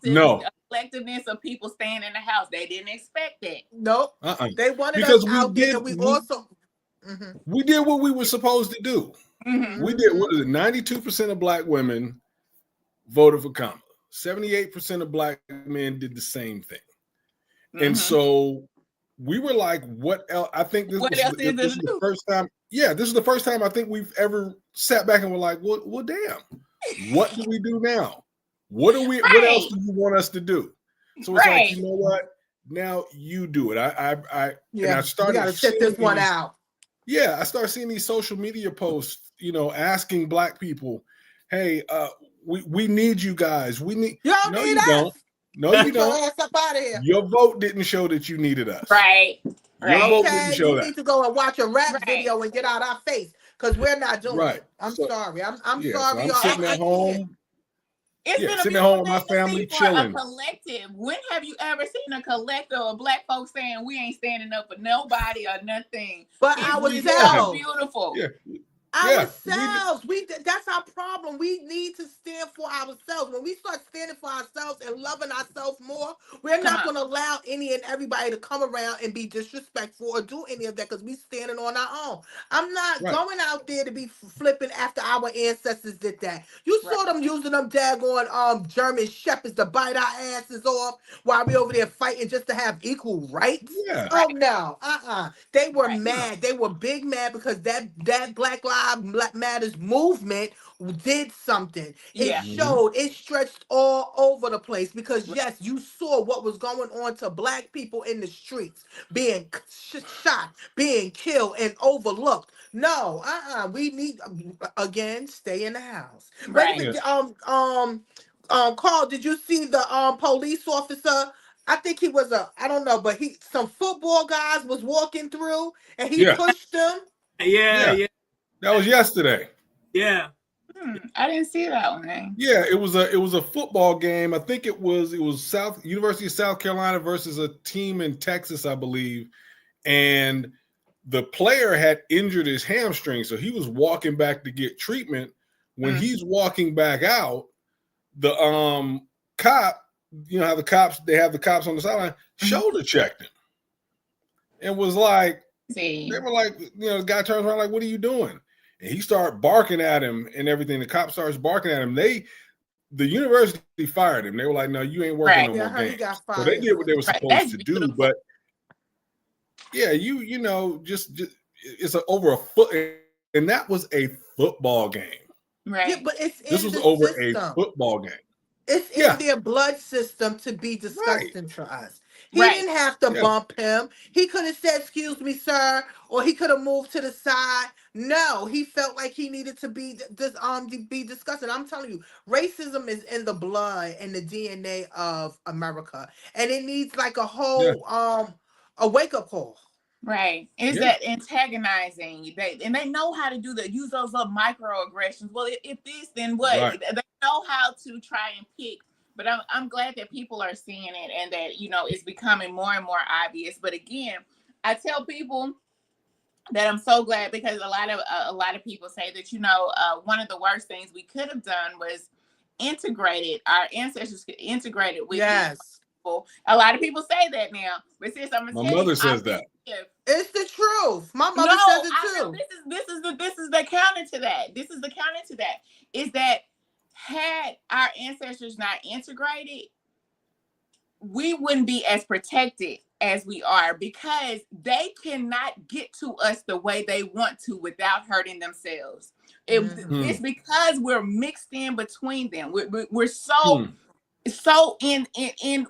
No. collectiveness of people staying in the house. They didn't expect that. Nope. They wanted us Because out there, and we also. we did what we were supposed to do. Mm-hmm. We did, what is it? 92% of black women voted for Kamala. 78% of black men did the same thing. And so we were like, what else? I think this was the first time. Yeah, this is the first time I think we've ever sat back and we're like, well damn, what do we do now? What else do you want us to do? So it's like, you know what? Now you do it. And I started, we got to check this one out. Yeah, I started seeing these social media posts, asking black people, hey, we need you guys. We need you need us. Don't. No, you don't. Your ass up out of here. Your vote didn't show that you needed us. Right. Your vote didn't show you that. need to go and watch a rap video and get out our face because we're not doing it. I'm sorry. I'm sorry. So I'm sitting at home. It's been sitting at home with my family chilling. A collective. When have you ever seen a collective of black folks saying we ain't standing up for nobody or nothing? But ourselves. Beautiful. Yeah. Ourselves. That's our problem. We need to stand for ourselves. When we start standing for ourselves and loving ourselves more, we're not going to allow any and everybody to come around and be disrespectful or do any of that because we're standing on our own. I'm not going out there to be flipping after our ancestors did that. You saw them using them daggone German shepherds to bite our asses off while we over there fighting just to have equal rights. Yeah. Oh no. They were mad. They were big mad because that Black Lives Matters movement did something. It showed, it stretched all over the place because yes, you saw what was going on to black people in the streets, being shot, being killed, and overlooked. No, we need again stay in the house. Right. Carl, did you see the police officer? I think he was I don't know, but some football guys was walking through and he pushed them. Yeah. That was yesterday. Yeah. I didn't see that one. Yeah, it was a football game. I think it was University of South Carolina versus a team in Texas, I believe. And the player had injured his hamstring, so he was walking back to get treatment. When he's walking back out, the cop, you know how they have the cops on the sideline, shoulder checked him. And was like, they were like, the guy turns around like, what are you doing? And he started barking at him and everything. The cop starts barking at him. The university fired him. They were like, no, you ain't working no more games. So they did what they were supposed to do. But yeah, just it's over a foot. And that was a football game. Right. Yeah, but this was over a football game. It's in their blood system to be disgusting to us. He didn't have to bump him. He could have said, excuse me, sir, or he could have moved to the side. No, he felt like he needed to be disgusted. I'm telling you, racism is in the blood and the DNA of America. And it needs like a whole a wake-up call. Right. Is that antagonizing? They know how to use those little microaggressions. Well, if this, then what? Right. They know how to try and pick. But I'm glad that people are seeing it and that, it's becoming more and more obvious. But again, I tell people that I'm so glad because a lot of people say that, one of the worst things we could have done was our ancestors integrated with people. A lot of people say that now. But sis, I'm gonna tell you, my mother says that. It's the truth. My mother says it too. This is the counter to that. Is that had our ancestors not integrated, we wouldn't be as protected as we are because they cannot get to us the way they want to without hurting themselves. It's because we're mixed in between them. We're so in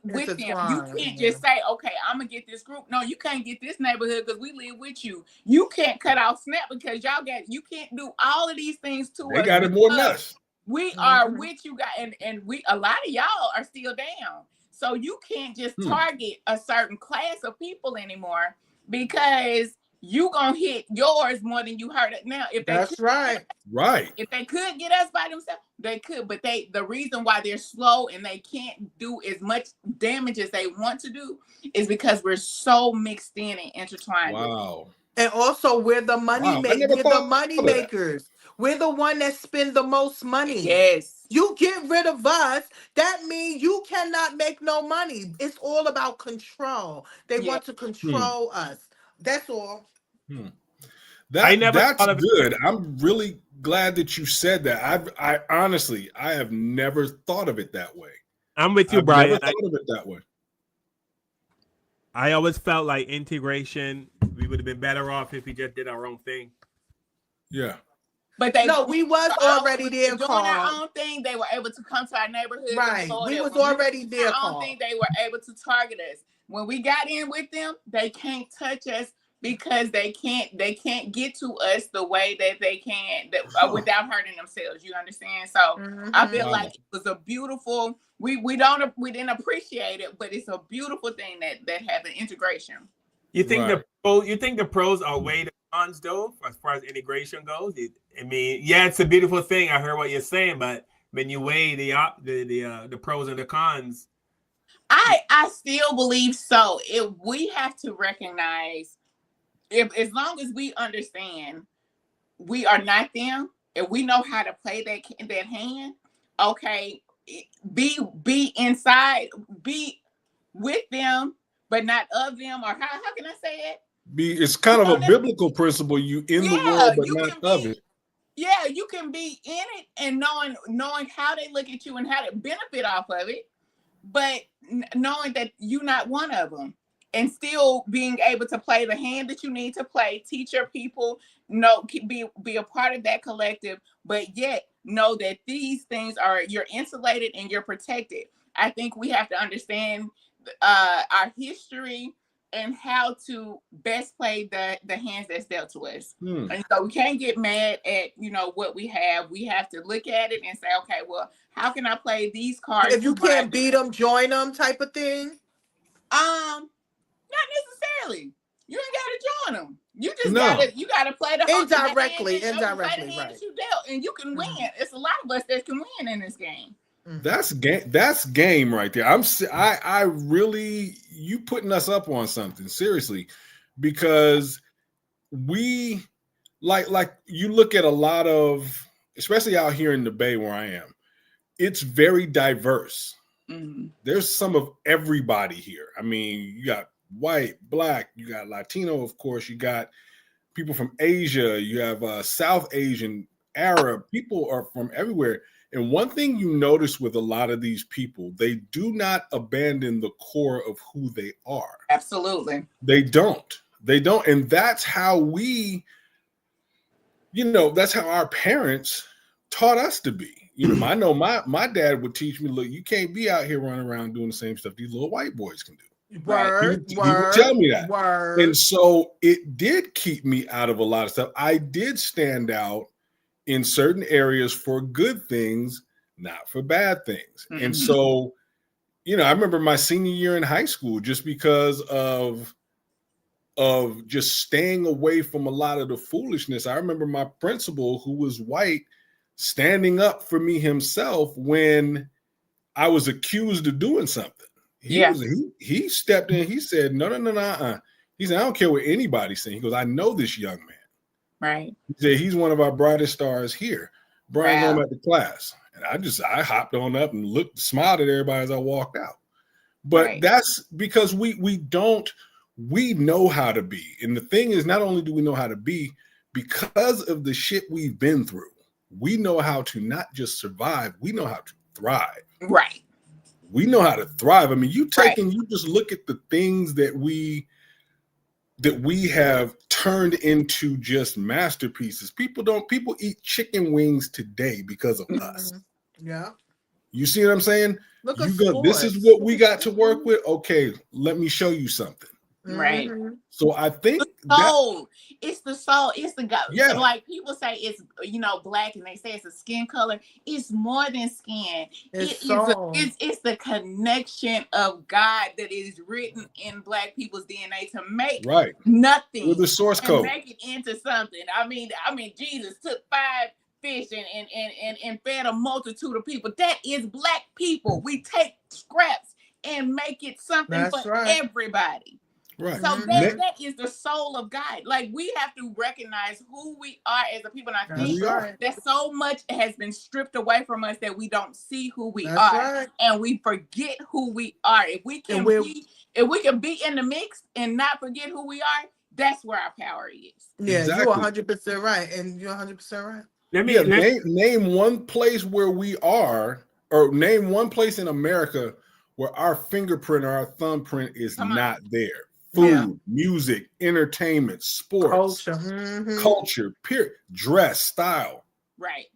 with them. You can't just say, okay, I'm gonna get this group. No, you can't get this neighborhood because we live with you. You can't cut off SNAP because you can't do all of these things to us. They got it more than us. We are with you guys, and a lot of y'all are still down. So you can't just target a certain class of people anymore because you gonna hit yours more than you hurt it. Now, if they That's right. Right. if they could get us by themselves, they could. But the reason why they're slow and they can't do as much damage as they want to do is because we're so mixed in and intertwined. Wow. And also, we're the Wow. I never we're the thought money of that. makers. We're the one that spend the most money. Yes. You get rid of us, that means you cannot make no money. It's all about control. They want to control us. That's all. I never That's thought of it. good. I'm really glad that you said that. I honestly, I have never thought of it that way. I'm with you, I've Brian. never thought of it that way. I always felt like integration, we would have been better off if we just did our own thing. Yeah. But they we was already there, doing Carl. our own thing. They were able to come to our neighborhood. Right. We was already there, I don't Carl. think they were able to target us. When we got in with them, they can't touch us because they can't get to us the way that they can without hurting themselves. You understand? So I feel like it was a beautiful. We didn't appreciate it, but it's a beautiful thing that happened. Integration. You think the pros outweigh the cons though, as far as integration goes? I mean, yeah, it's a beautiful thing. I heard what you're saying, but when you weigh the pros and the cons, I still believe so. If we have to recognize, as long as we understand we are not them, and we know how to play that hand, okay, be inside, be with them, but not of them, or how can I say it? It's kind of a biblical principle. You in the world, but not of it. Yeah, you can be in it and knowing how they look at you and how to benefit off of it, but knowing that you're not one of them, and still being able to play the hand that you need to play, teach your people, be a part of that collective, but yet know that these things you're insulated and you're protected. I think we have to understand our history and how to best play the hands that's dealt to us. And so we can't get mad at what we have. We have to look at it and say, okay, well, how can I play these cards? If you can't beat them, join them, type of thing. Not necessarily. You ain't got to join them. You just gotta play the indirectly, right? That you dealt, and you can win. It's a lot of us that can win in this game. That's game right there. I really, you putting us up on something, seriously, because we like you look at a lot of, especially out here in the Bay where I am, it's very diverse. There's some of everybody here. I mean, you got white, black, you got Latino, of course, you got people from Asia, you have South Asian, Arab, people are from everywhere. And one thing you notice with a lot of these people, they do not abandon the core of who they are. Absolutely. They don't. And that's how that's how our parents taught us to be. I know my dad would teach me, look, you can't be out here running around doing the same stuff these little white boys can do. Word, he would tell me that. Word. And so it did keep me out of a lot of stuff. I did stand out in certain areas for good things, not for bad things. And so, I remember my senior year in high school, just because of just staying away from a lot of the foolishness. I remember my principal, who was white, standing up for me himself when I was accused of doing something. He stepped in, he said, no. He said, I don't care what anybody's saying. He goes, I know this young man. Right. He said, he's one of our brightest stars here. Brian, home at the class. And I hopped on up and smiled at everybody as I walked out. But that's because we know how to be. And the thing is, not only do we know how to be, because of the shit we've been through, we know how to not just survive, we know how to thrive. Right. We know how to thrive. I mean, you just look at the things that we have turned into just masterpieces. People eat chicken wings today because of us. Yeah. You see what I'm saying? Look, this is what we got to work with. Okay, let me show you something. Right. So I think soul. It's the soul. It's the God. Yeah. Like people say it's black and they say it's a skin color. It's more than skin. It's It's the connection of God that is written in black people's DNA to make nothing with the source and code. make it into something. I mean Jesus took 5 fish and fed a multitude of people. That is black people. We take scraps and make it something for everybody. Right. So that is the soul of God. Like we have to recognize who we are as a people. And I think that so much has been stripped away from us that we don't see who we are, and we forget who we are. If we can be in the mix and not forget who we are, that's where our power is. Yeah, Exactly. you're 100% right, and you're 100% right. Name one place where we are, or name one place in America where our fingerprint or our thumbprint is not there. Food, music, entertainment, sports, culture, dress, style. Right.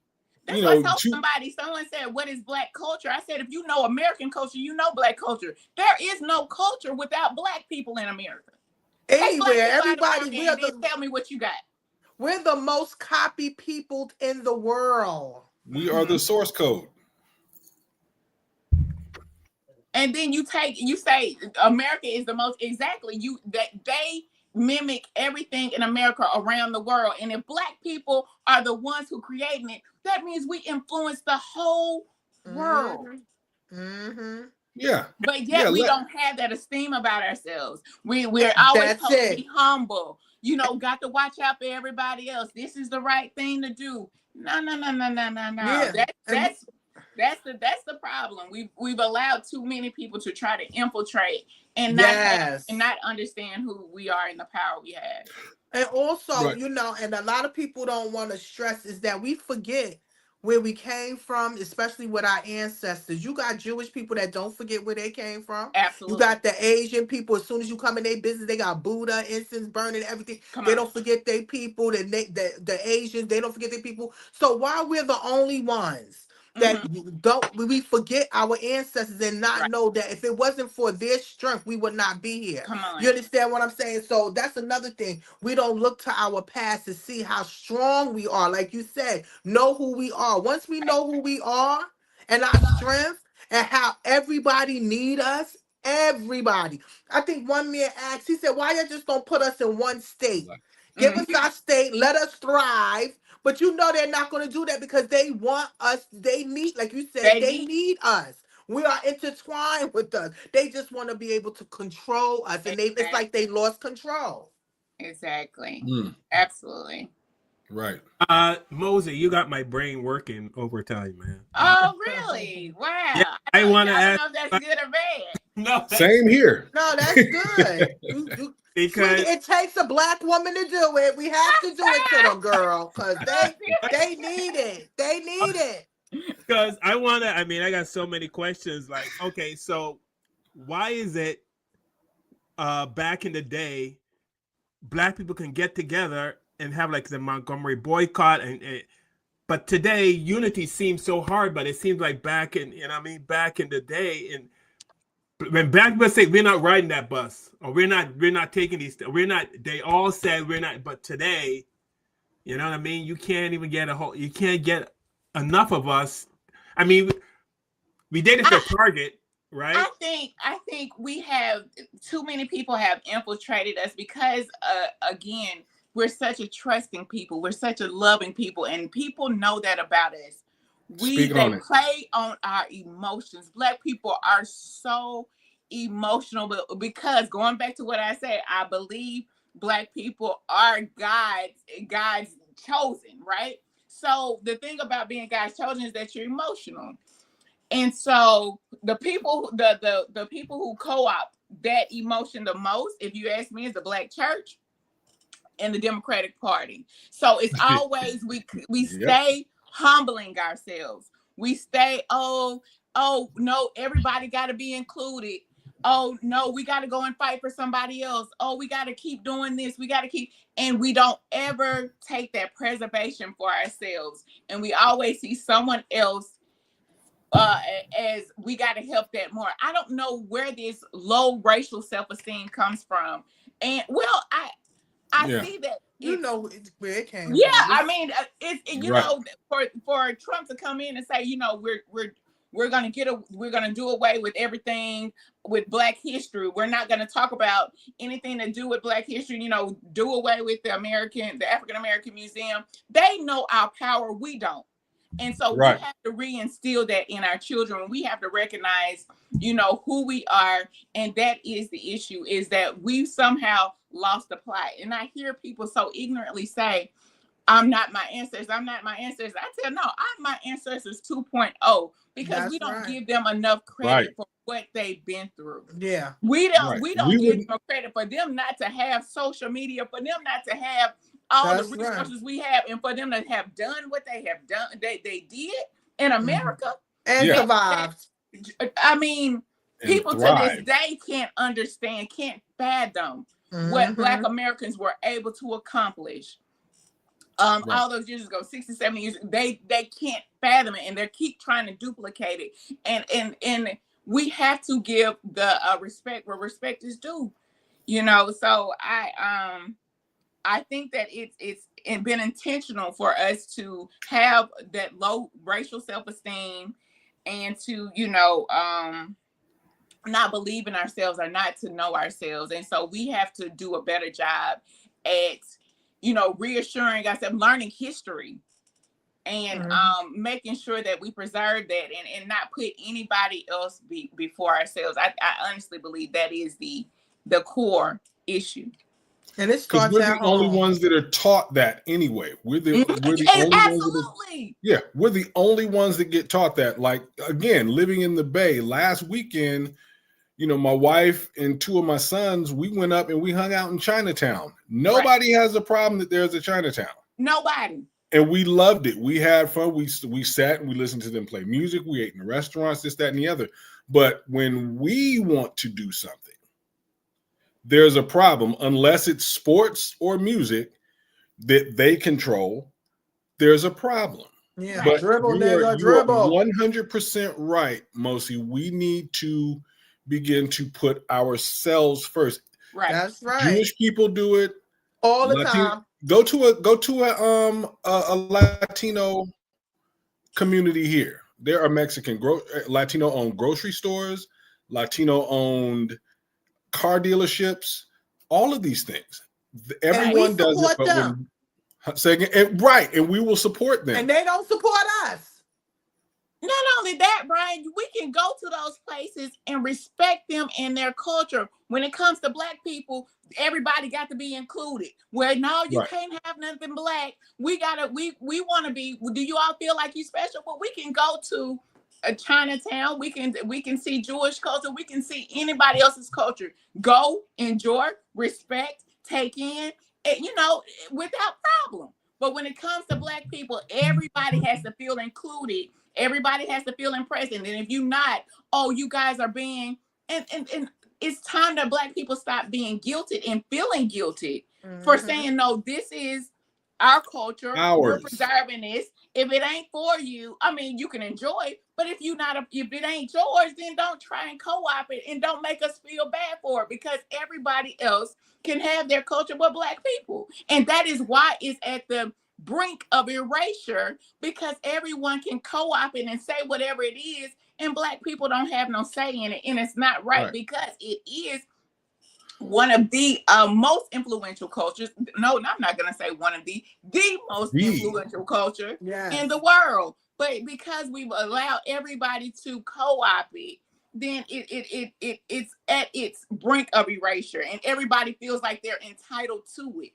That's what I told somebody. Someone said, "What is black culture?" I said, "If you know American culture, you know black culture. There is no culture without black people in America. Anywhere, everybody. Tell me what you got. We're the most copied people in the world. We are the source code." And then you say America is the most they mimic everything in America around the world. And if black people are the ones who creating it, that means we influence the whole world. Yeah. But yet we don't have that esteem about ourselves. We're always supposed to be humble. Got to watch out for everybody else. This is the right thing to do. No. Yeah. That's the problem. We've allowed too many people to try to infiltrate and not understand who we are and the power we have. And also, and a lot of people don't want to stress is that we forget where we came from, especially with our ancestors. You got Jewish people that don't forget where they came from. Absolutely. You got the Asian people. As soon as you come in their business, they got Buddha, incense burning, everything. They don't forget their people. The Asians, they don't forget their people. So why we're the only ones that we forget our ancestors and not know that if it wasn't for their strength, we would not be here. Come on. You understand what I'm saying? So that's another thing. We don't look to our past to see how strong we are. Like you said, know who we are. Once we know who we are and our strength and how everybody need us, everybody. I think one man asked, he said, why you just don't put us in one state? Give us our state, let us thrive. But they're not going to do that because they want us. They need, like you said, they need us. We are intertwined with us. They just want to be able to control us. And it's like they lost control. Exactly. Absolutely. Right. Mosey, you got my brain working overtime, man. Oh, really? Wow. Yeah, I want to ask. I don't know if that's good or bad. No. Same here. No, that's good. Because it takes a black woman to do it. We have to do it to them, girl, because they need it. They need it. Because I got so many questions. Like, okay, so why is it back in the day, black people can get together and have like the Montgomery boycott, but today unity seems so hard, but it seems like back in the day, and when black people say we're not riding that bus or we're not taking these, they all said we're not, but today, you know what I mean? You can't even get you can't get enough of us. I mean, we did it for Target, right? I think we have too many people have infiltrated us because again, we're such a trusting people, we're such a loving people, and people know that about us. They play on our emotions. Black people are so emotional, but because going back to what I said, I believe black people are God's chosen, right? So the thing about being God's chosen is that you're emotional. And so the people who co-opt that emotion the most, if you ask me, is the Black church and the Democratic Party. So it's always we stay humbling ourselves. We stay, oh no, everybody got to be included. Oh no, we got to go and fight for somebody else. Oh, we got to keep doing this. And we don't ever take that preservation for ourselves. And we always see someone else as we got to help that more. I don't know where this low racial self-esteem comes from. And well, I Yeah. see that. You know where it came Yeah, from. I mean, you Right. know, for Trump to come in and say, you know, we're gonna do away with everything with Black history. We're not gonna talk about anything to do with Black history. You know, do away with the African American Museum. They know our power. We don't. And so we Right. have to reinstill that in our children. We have to recognize, you know, who we are. And that is the issue, is that we somehow lost the plot. And I hear people so ignorantly say, I'm not my ancestors. I'm not my ancestors. I tell no, I'm my ancestors 2.0, because That's we don't right. give them enough credit Right. for what they've been through. Yeah. We Right. don't give wouldn't. them credit for them not to have social media, for them not to have all That's the right. resources we have, and for them to have done what they have done, they did in America. And Yeah. survived. I mean, And people to thrive. this day can't understand, can't fathom what Black Americans were able to accomplish. Right. All those years ago, 60, 70 years, they can't fathom it, and they keep trying to duplicate it. And we have to give the respect where respect is due, you know. So I think that it's been intentional for us to have that low racial self-esteem, and to, you know, not believe in ourselves, or not to know ourselves. And so we have to do a better job at, you know, reassuring ourselves, learning history, and making sure that we preserve that, and not put anybody else before ourselves. I honestly believe that is the core issue. And it Because starts we're at the only home. ones that are taught that anyway. We're the only Absolutely. ones we're the only ones that get taught that. Like, again, living in the Bay last weekend, you know, my wife and two of my sons, we went up and we hung out in Chinatown. Nobody has a problem that there's a Chinatown. Nobody. And we loved it. We had fun. We sat and we listened to them play music. We ate in the restaurants, this, that, and the other. But when we want to do something, there's a problem. Unless it's sports or music that they control, there's a problem. Yeah, But dribble, you nigga, are dribble. 100% right, Mosi. We need to begin to put ourselves first. Right. That's right. Jewish people do it all the time. Go to a Latino community here. There are Mexican Latino owned grocery stores, Latino owned car dealerships, all of these things. Everyone does it, but right, and we will support them. And they don't support us. Not only that, Brian, we can go to those places and respect them and their culture. When it comes to Black people, everybody got to be included. Where no, you can't have nothing Black. We want to be. Do you all feel like you special? Well, we can go to a Chinatown. We can see Jewish culture. We can see anybody else's culture. Go, enjoy, respect, take in, you know, without problem. But when it comes to Black people, everybody has to feel included. Everybody has to feel impressed. And if you're not, oh, you guys are being, and it's time that Black people stop being guilted and feeling guilty for saying, no, this is our culture. We're preserving this. If it ain't for you, I mean, you can enjoy it, but if it ain't yours, then don't try and co-opt it, and don't make us feel bad for it, because everybody else can have their culture but Black people. And that is why it's at the brink of erasure, because everyone can co-opt it and say whatever it is, and Black people don't have no say in it. And it's not right. Because it is one of the most influential cultures. No, I'm not going to say one of the most influential culture in the world. But because we've allowed everybody to co-opt it, then it's at its brink of erasure, and everybody feels like they're entitled to it.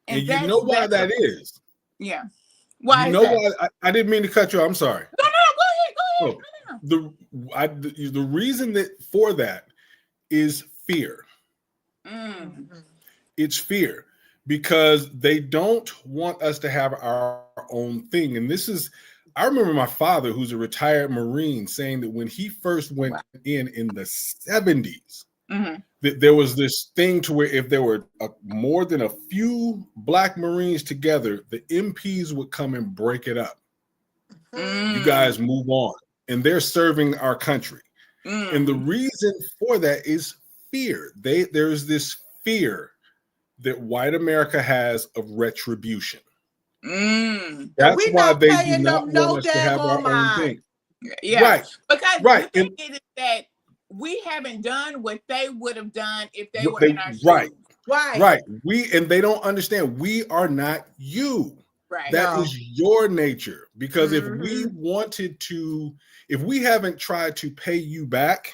And you know why that is? Yeah. Why? You know why? I didn't mean to cut you off. I'm sorry. No, go ahead. Oh, the reason that for that is fear. It's fear, because they don't want us to have our own thing. And this is, I remember my father, who's a retired Marine, saying that when he first went in the 70s, that there was this thing to where if there were more than a few Black Marines together, the MPs would come and break it up. You guys move on. And they're serving our country. And the reason for that is fear. There's this fear that white America has of retribution. Mm. That's we why not they do paying not them no want us to have our daggone own mind. thing. Yeah, Right, because right, the thing is that we haven't done what they would have done if they were in our shoes. right, Right. right. And they don't understand. We are not you. Right. That No. is your nature. Because if we Mhm. wanted to, if we haven't tried to pay you back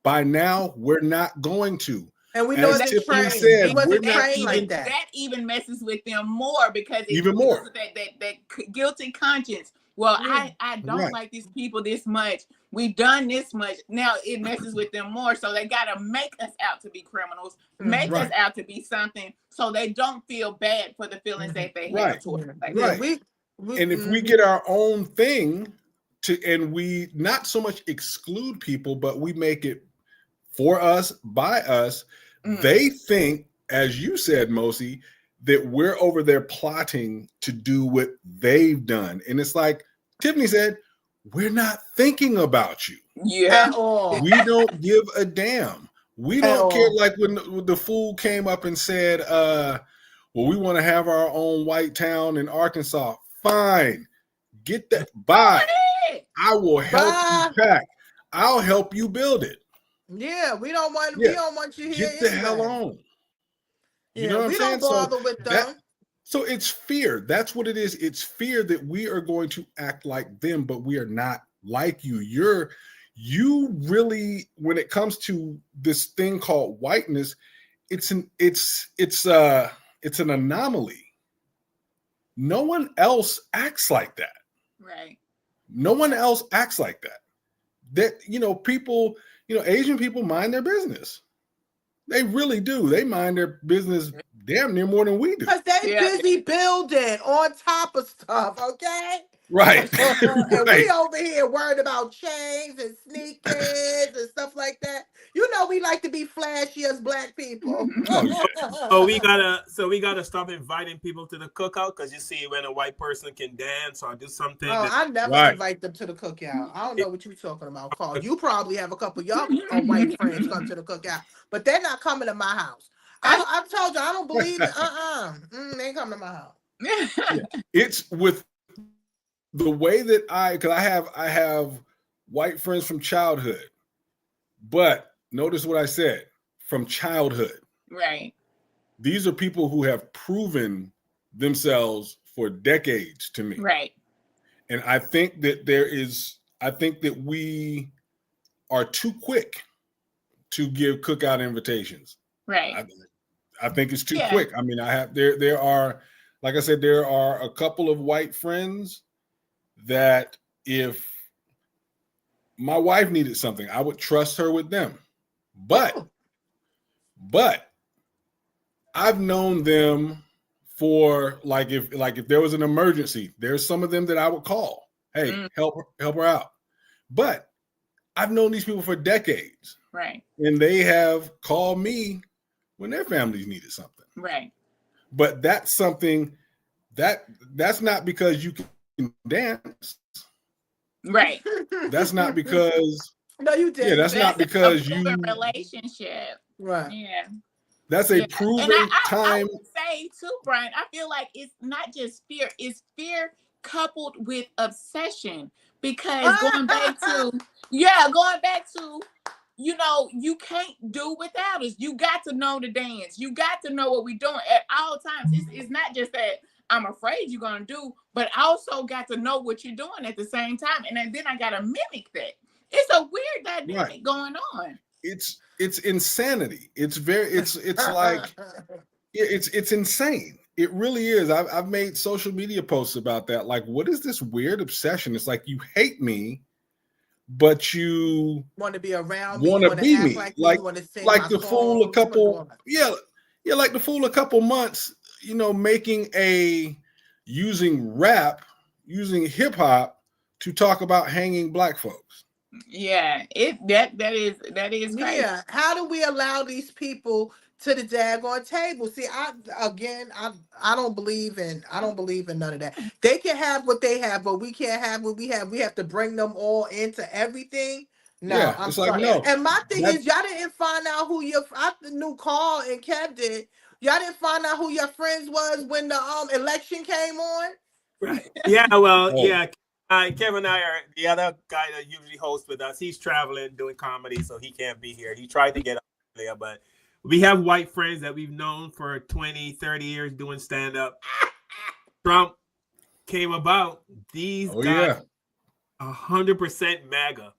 by now, we're not going to. And we As wasn't Tiffany trained. said, We we're wasn't not trained like even that. That even messes with them more because it even feels more. that guilty conscience. Well, Yeah. I don't Right. like these people this much. We've done this much. Now it messes with them more. So they got to make us out to be criminals, make Right. us out to be something so they don't feel bad for the feelings that they have Right. towards us. Like, Yeah, Right. we And if we get our own thing and we not so much exclude people, but we make it for us, by us, they think, as you said, Mosi, that we're over there plotting to do what they've done. And it's like Tiffany said, we're not thinking about you. Yeah. at all. We don't give a damn. We At don't care. all. Like when the fool came up and said, well, we want to have our own white town in Arkansas. Fine. Get that. Bye. I will help Bye. you pack. I'll help you build it. Yeah, we don't want Yeah. we don't want you here. Get the hell anyway. on. You Yeah, know what I'm we saying? don't bother with them. So it's fear. That's what it is. It's fear that we are going to act like them, but we are not like you. You really, when it comes to this thing called whiteness, it's an anomaly. No one else acts like that. Right. No one else acts like that. That people, Asian people mind their business. They really do. They mind their business damn near more than we do. Because they busy building on top of stuff, okay? Right. And Right. we over here worried about chains and sneakers and stuff like that. You know we like to be flashy as black people. So we gotta stop inviting people to the cookout because you see when a white person can dance or do something. I never invite them to the cookout. I don't know what you're talking about, Carl. You probably have a couple of y'all white friends come to the cookout, but they're not coming to my house. I told you I don't believe it. They ain't coming to my house. Yeah. It's with the way that because I have white friends from childhood, but notice what I said, from childhood. Right. These are people who have proven themselves for decades to me. Right. And I think that we are too quick to give cookout invitations. Right. I think it's too quick. I mean, there are, like I said, there are a couple of white friends that if my wife needed something, I would trust her with them. But I've known them for if there was an emergency, there's some of them that I would call. Hey, help her out. But I've known these people for decades. Right. And they have called me when their families needed something. Right. But that's something that's not because you can dance. Right. That's not because no, you did. Yeah, that's not because you relationship. Right. Yeah. That's a proven time. I would say too, Brian, I feel like it's not just fear, it's fear coupled with obsession. Because going back to you can't do without us. You got to know the dance. You got to know what we're doing at all times. It's not just that I'm afraid you're going to do, but I also got to know what you're doing at the same time. And then I got to mimic that. It's a weird dynamic going on. It's insanity. It's like it's insane. It really is. I've made social media posts about that. Like, what is this weird obsession? It's like you hate me, but you want to be around me, want to be me, like the fool a couple, like the fool a couple months, using rap, using hip hop to talk about hanging black folks. Yeah, that is crazy. Yeah, how do we allow these people to the daggone table? See, I don't believe in none of that. They can have what they have, but we can't have what we have. We have to bring them all into everything. No, yeah, I'm it's sorry. like no. And my thing is, y'all didn't find out who the new Carl and Kev did. Y'all didn't find out who your friends was when the election came on? Right. Yeah, well, Oh. yeah. Kevin and I are the other guy that usually hosts with us. He's traveling doing comedy, so he can't be here. He tried to get up there, but we have white friends that we've known for 20, 30 years doing stand-up. Trump came about. These guys 100% MAGA.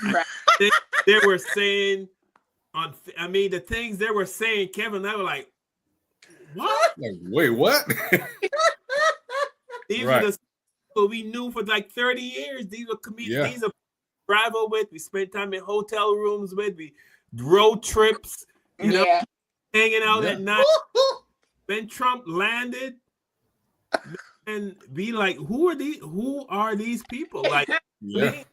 Right. They were saying the things they were saying, Kevin and I were like, what? Like, wait, what? These Right. are the people we knew for like 30 years. These are comedians. Yeah. These are travel with. We spent time in hotel rooms with. We road trips. You know, hanging out at night. When Trump landed, and be like, who are these people? Like, they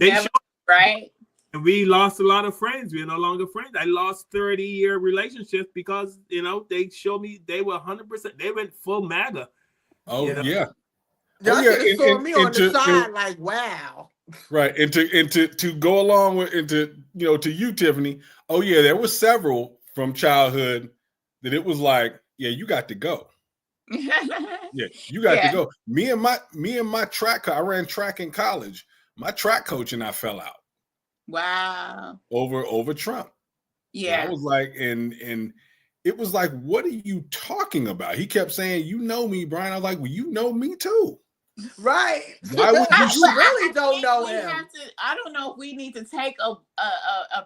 showed, right? And we lost a lot of friends. We're no longer friends. I lost 30-year relationships because they showed me they were 100%. They went full MAGA. Oh, yeah. Y'all yeah, should have saw me on the side like, wow. Right. And to go along with to you, Tiffany. Oh, yeah, there were several from childhood that it was like, yeah, you got to go. Yeah, you got to go. Me and my track, I ran track in college. My track coach and I fell out. Wow. Over Trump. Yeah. And I was like, and it was like, what are you talking about? He kept saying, you know me, Brian. I was like, well, you know me too. Right. Why would you really don't know him? I don't know if we need to take a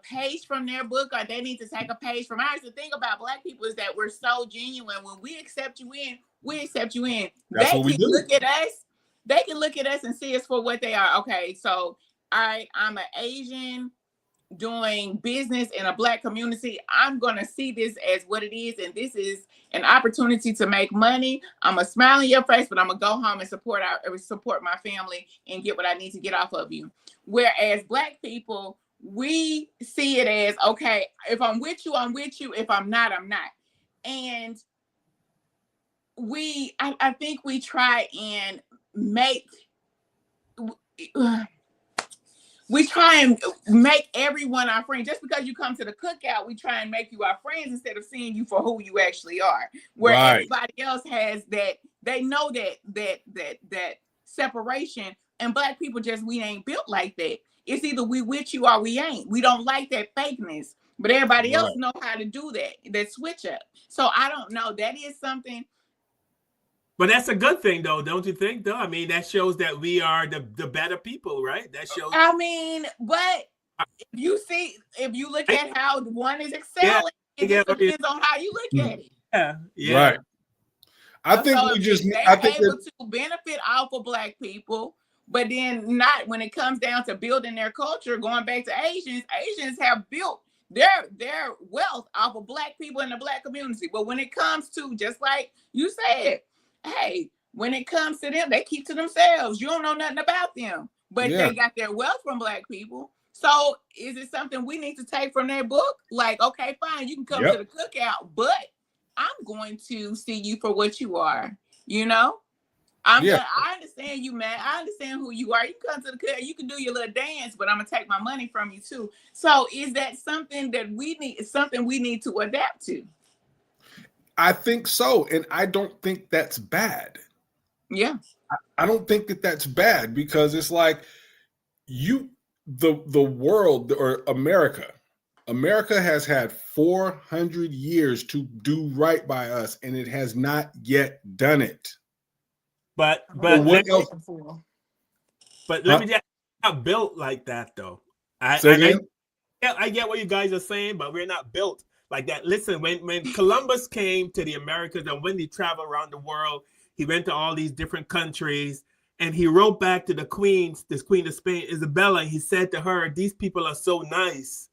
page from their book or they need to take a page from ours. The thing about Black people is that we're so genuine. When we accept you in, we accept you in. That's what we do. Look at us. They can look at us and see us for what they are. Okay, so I'm an Asian doing business in a Black community. I'm going to see this as what it is, and this is an opportunity to make money. I'm going to smile in your face, but I'm going to go home and support my family and get what I need to get off of you. Whereas Black people, we see it as, okay, if I'm with you, I'm with you. If I'm not, I'm not. And I think we try and we try and make everyone our friend. Just because you come to the cookout, we try and make you our friends instead of seeing you for who you actually are. Where everybody else has that, they know that separation, and Black people we ain't built like that. It's either we with you or we ain't. We don't like that fakeness, but everybody else know how to do that switch up. So I don't know. That is something. But that's a good thing, though, don't you think? Though, I mean, that shows that we are the better people, right? That shows. I mean, but if you look at how one is excelling, it just depends on how you look at it. Yeah. Right. I think so they're able to benefit off of Black people, but then not when it comes down to building their culture. Going back to Asians have built their wealth off of Black people in the Black community. But when it comes to, just like you said, hey, when it comes to them, they keep to themselves. You don't know nothing about them, but they got their wealth from Black people. So is it something we need to take from their book? Like, okay, fine, you can come to the cookout, but I'm going to see you for what you are. You know, I understand you, man. I understand who you are. You come to the cookout, you can do your little dance, but I'm gonna take my money from you too. So is that something that we need to adapt to? I think so. And I don't think that's bad. Yeah. I don't think that's bad, because it's like the world, or America has had 400 years to do right by us, and it has not yet done it. But what else? But let me just not built like that, though. I get what you guys are saying, but we're not built like that. Listen, when Columbus came to the Americas, and when he traveled around the world, he went to all these different countries, and he wrote back to the Queen of Spain, Isabella. He said to her, "These people are so nice;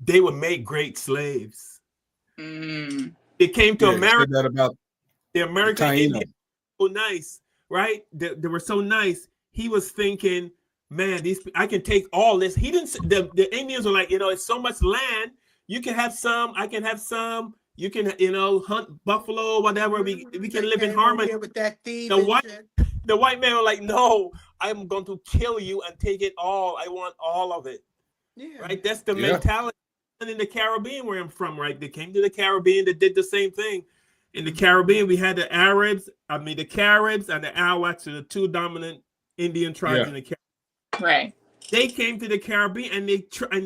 they would make great slaves." It came to America. That about the American Indians, so nice, right? They were so nice. He was thinking, man, I can take all this. He didn't. The Indians were like, it's so much land. You can have some. I can have some. You can, hunt buffalo, whatever. We can live in harmony. With that the white man was like, no, I'm going to kill you and take it all. I want all of it. Yeah. Right? That's the mentality. And in the Caribbean, where I'm from, right? They came to the Caribbean. They did the same thing. In the Caribbean, we had the Caribs and the Arawaks are the two dominant Indian tribes in the Caribbean. Right. They came to the Caribbean and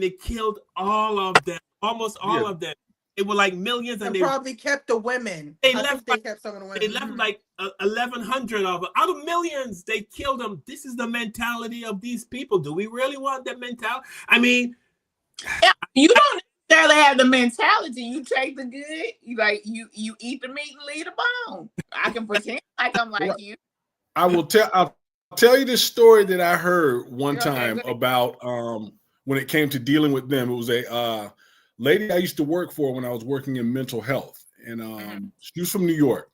they killed all of them, almost all of them. It was like millions, and they probably kept the women. They I left. Think they kept some of the women. They left like 1,100 of them out of millions. They killed them. This is the mentality of these people. Do we really want that mentality? I mean, you don't necessarily have the mentality. You take the good. You eat the meat and leave the bone. I can pretend like I'm like you. I'll tell you this story that I heard one time about when it came to dealing with them. It was a lady I used to work for when I was working in mental health, and she was from New York,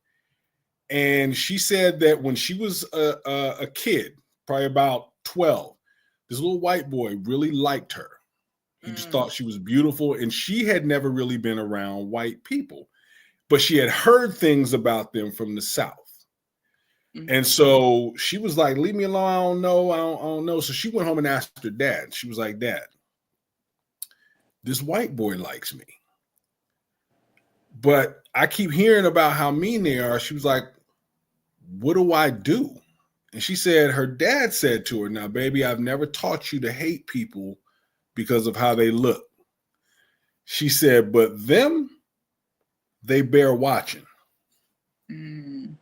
and she said that when she was a kid, probably about 12, this little white boy really liked her. He just thought she was beautiful, and she had never really been around white people, but she had heard things about them from the South. And so she was like, leave me alone. I don't know. So she went home and asked her dad. She was like, Dad, this white boy likes me, but I keep hearing about how mean they are. She was like, what do I do? And she said, her dad said to her, now, baby, I've never taught you to hate people because of how they look. She said, but them, they bear watching. And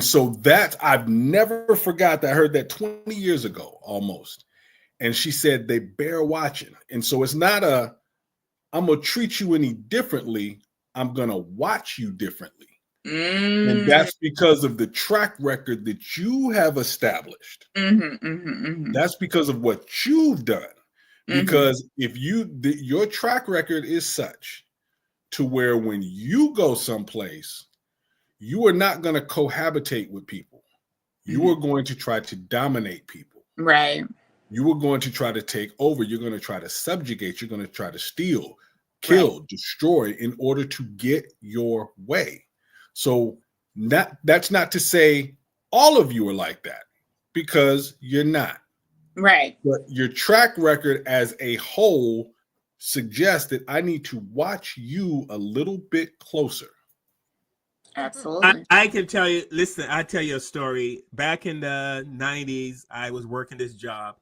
so I've never forgot that. I heard that 20 years ago almost. And she said they bear watching. And so it's not I'm going to treat you any differently. I'm going to watch you differently. And that's because of the track record that you have established. That's because of what you've done. Because if your track record is such to where when you go someplace, you are not going to cohabitate with people. You are going to try to dominate people. Right. You are going to try to take over. You're going to try to subjugate. You're going to try to steal, kill, destroy in order to get your way. So that's not to say all of you are like that, because you're not. Right. But your track record as a whole suggests that I need to watch you a little bit closer. Absolutely. I can tell you, listen, I'll tell you a story. Back in the 90s, I was working this job,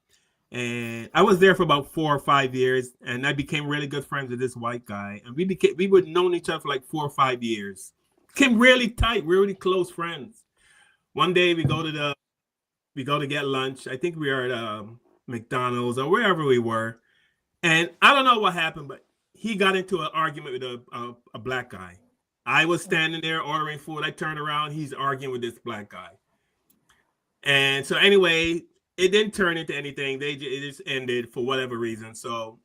and I was there for about 4 or 5 years, and I became really good friends with this white guy. And we would known each other for like 4 or 5 years. Became really tight, really close friends. One day we go to get lunch. I think we were at McDonald's or wherever we were. And I don't know what happened, but he got into an argument with a black guy. I was standing there ordering food. I turned around. He's arguing with this black guy. And so anyway, it didn't turn into anything. It just ended for whatever reason. So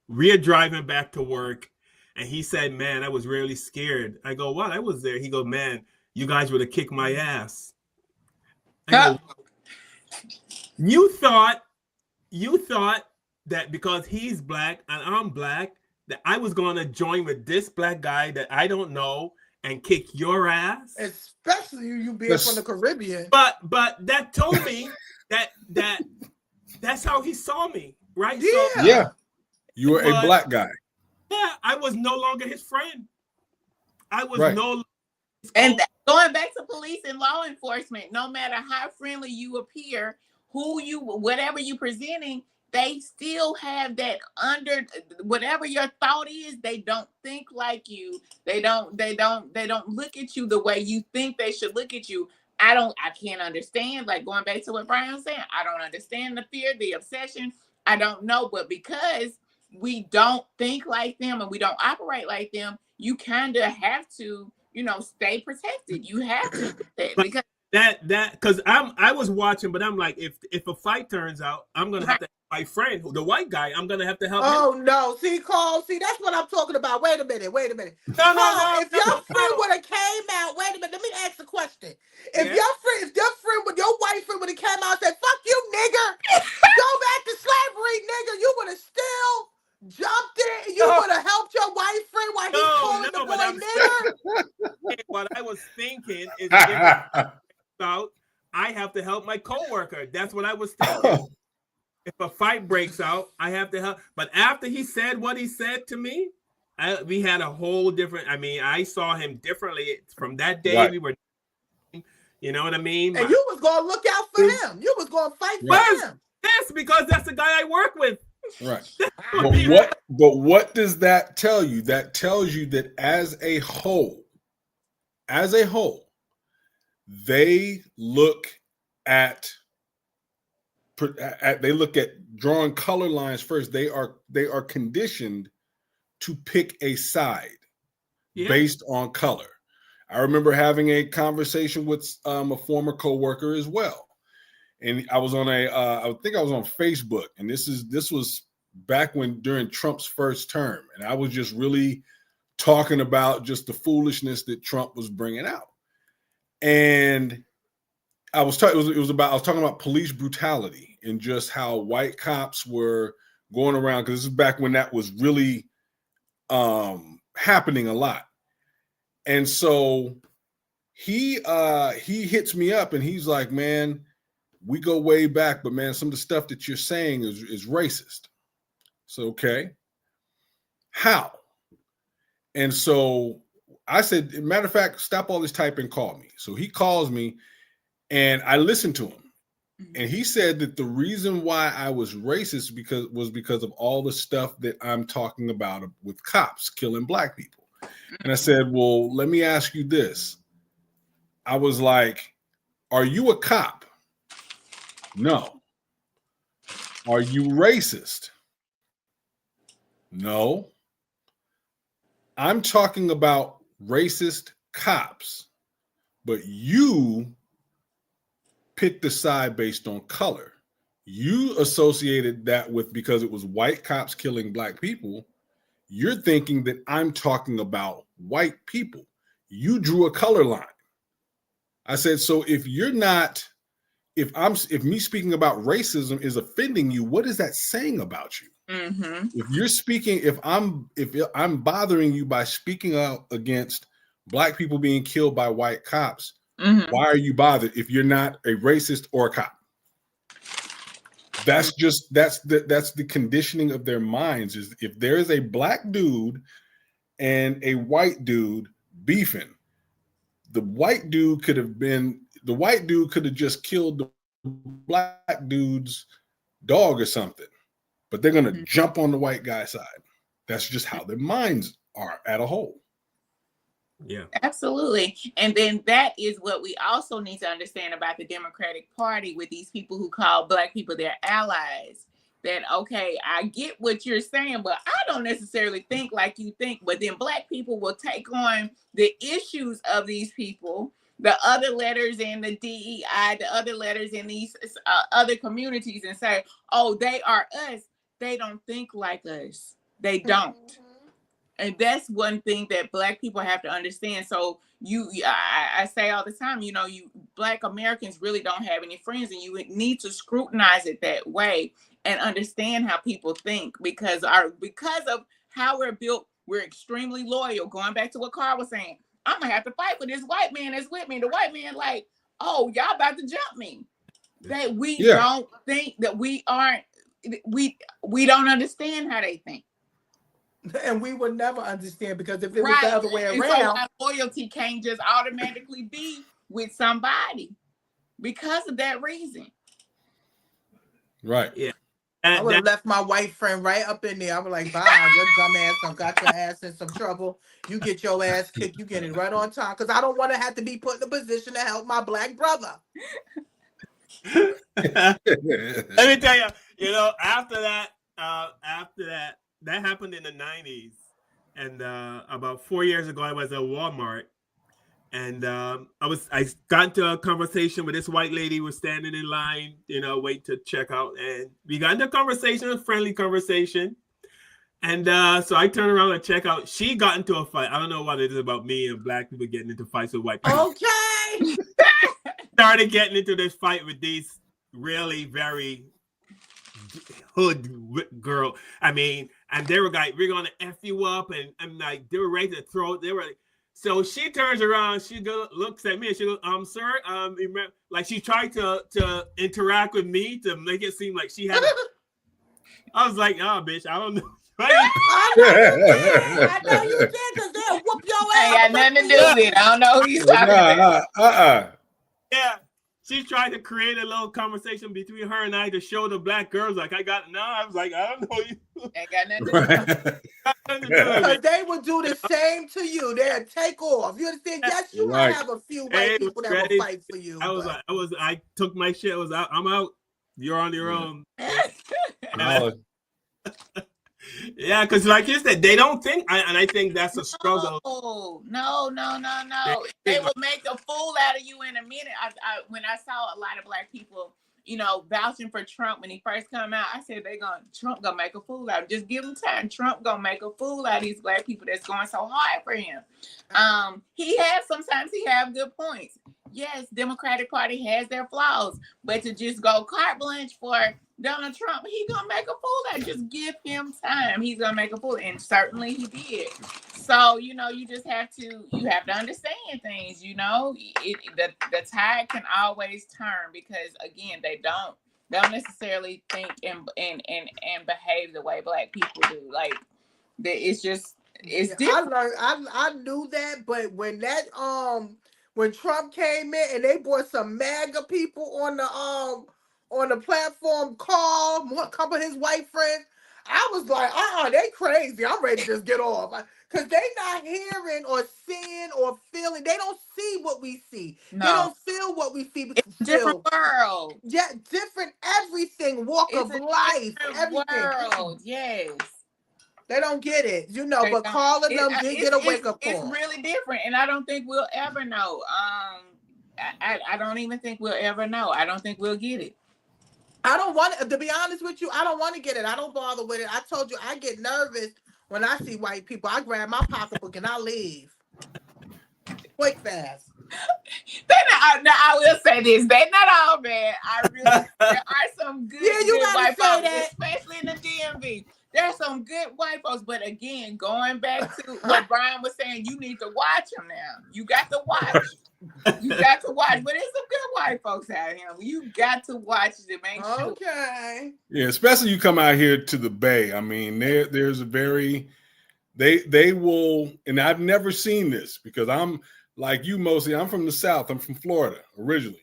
we're driving back to work. And he said, man, I was really scared. I go, what? I was there. He goes, man, you guys would have kicked my ass. I go, you thought that because he's black and I'm black, that I was going to join with this black guy that I don't know and kick your ass, especially you being from the Caribbean. But that told me that's how he saw me, right? Yeah, so, yeah. You were a black guy. Yeah, I was no longer his friend. I was And going back to police and law enforcement, no matter how friendly you appear, whatever you presenting, they still have that under whatever your thought is. They don't think like you. They don't look at you the way you think they should look at you. I can't understand, like going back to what Brian was saying, I don't understand the fear, the obsession. I don't know, but because we don't think like them and we don't operate like them, you kind of have to, stay protected. You have to because because I was watching, but I'm like, if a fight turns out, I'm gonna have to help my friend, the white guy. I'm gonna have to help him. No, see, Carl, that's what I'm talking about. Wait a minute. No, if your friend would have came out, wait a minute, let me ask a question. If your white friend would have came out and said, "Fuck you, nigger," go back to slavery, nigger, you would have still jumped in and you would have helped your white friend while he's calling the boy nigger. What I was thinking is about I have to help my coworker. That's what I was thinking. if a fight breaks out, I have to help. But after he said what he said to me, we had a whole different. I mean, I saw him differently from that day. Right. We were, you know what I mean. And you was gonna look out for him. You was gonna fight for him. Yes, because that's the guy I work with. Right. But what does that tell you? That tells you that as a whole, they look at drawing color lines first. They are conditioned to pick a side based on color. I remember having a conversation with a former coworker as well, and I was on I think I was on Facebook, and this was back during Trump's first term, and I was just really talking about just the foolishness that Trump was bringing out, and I was talking about police brutality and just how white cops were going around, because this is back when that was really happening a lot. And so he hits me up and he's like, man, we go way back, but man, some of the stuff that you're saying is racist. So, okay, how? And so I said, matter of fact, stop all this typing, call me. So he calls me and I listened to him. And he said that the reason why I was racist was because of all the stuff that I'm talking about with cops killing black people. And I said, well, let me ask you this. I was like, are you a cop? No. Are you racist? No. I'm talking about racist cops, but you picked a side based on color. You associated that with because it was white cops killing black people. You're thinking that I'm talking about white people. You drew a color line. I said, so if me speaking about racism is offending you, what is that saying about you? Mm-hmm. If I'm bothering you by speaking out against black people being killed by white cops, mm-hmm. Why are you bothered if you're not a racist or a cop? That's the conditioning of their minds. Is if there is a black dude and a white dude beefing, the white dude could have just killed the black dude's dog or something, but they're gonna jump on the white guy's side. That's just how their minds are at a whole. Yeah, absolutely. And then that is what we also need to understand about the Democratic Party with these people who call black people their allies. That, okay, I get what you're saying, but I don't necessarily think like you think. But then black people will take on the issues of these people, the other letters in the DEI, the other letters in these other communities, and say, oh, they are us. They don't think like us. They don't. And that's one thing that black people have to understand. So I say all the time, black Americans really don't have any friends, and you need to scrutinize it that way and understand how people think, because of how we're built, we're extremely loyal. Going back to what Carl was saying, I'm gonna have to fight for this white man that's with me. The white man, like, oh, y'all about to jump me. That we don't think that we don't understand how they think. And we would never understand, because if it was the other way around, so our loyalty can't just automatically be with somebody because of that reason. Right. Yeah. I would have left my white friend right up in there. I was like, bye, your dumb ass done got your ass in some trouble. You get your ass kicked, you get it right on time, because I don't want to have to be put in a position to help my black brother. Let me tell you, after that, that happened in the 90s. And about 4 years ago, I was at Walmart. And I got into a conversation with this white lady who was standing in line, waiting to check out. And we got into a friendly conversation. And so I turned around and check out. She got into a fight. I don't know what it is about me and black people getting into fights with white people. Okay. Started getting into this fight with these really very hood girl. I mean, and they were like, we're going to F you up. And I'm like, they were ready to throw. They were like, so she turns around, looks at me, and she goes, sir, like she tried to interact with me to make it seem like she had I was like, oh, bitch, I don't know. I know you did, because they'll whoop your ass. Ain't got nothing to do with it. I don't know who he's talking about. Yeah. She's trying to create a little conversation between her and I to show the black girls, like, I was like, I don't know you. Ain't got nothing to do with it. Because they would do the same to you. They'll take off. You understand? Yes, you might have a few white people that will fight for you. I took my shit. I'm out. You're on your own. Yeah, because like you said, they don't think, and I think that's a struggle. No. They will make a fool out of you in a minute. When I saw a lot of black people, vouching for Trump when he first come out, I said Trump gonna make a fool out. Just give him time. Trump gonna make a fool out of these black people that's going so hard for him. Sometimes he have good points. Yes, Democratic Party has their flaws, but to just go carte blanche for Donald Trump, he gonna make a fool out. Just give him time. He's gonna make a fool, and certainly he did. So you just have to understand things. The tide can always turn, because again, they don't necessarily think and behave the way black people do. Like it's different. I knew that, but when Trump came in and they brought some MAGA people on the platform, a couple of his white friends, I was like, they crazy. I'm ready to just get off. Because they not hearing or seeing or feeling. They don't see what we see. No. They don't feel what we feel. It's a different world. Yeah, different everything. Walk of life. Everything. World. Yes. They don't get it, but calling them did get a wake-up call. It's really different, and I don't think we'll ever know. I don't even think we'll ever know. I don't think we'll get it. I don't want it. To be honest with you, I don't want to get it. I don't bother with it. I told you, I get nervous when I see white people. I grab my pocketbook and I leave. Quick, fast. Now, I will say this. They're not all bad. There are some good, good white folks, especially in the DMV. There's some good white folks, but again, going back to what Brian was saying, you need to watch them now. You got to watch. But there's some good white folks out here. You got to watch to make sure. Okay. Yeah, especially you come out here to the Bay. I mean, there's a very they will, and I've never seen this because I'm like you mostly. I'm from the South. I'm from Florida originally,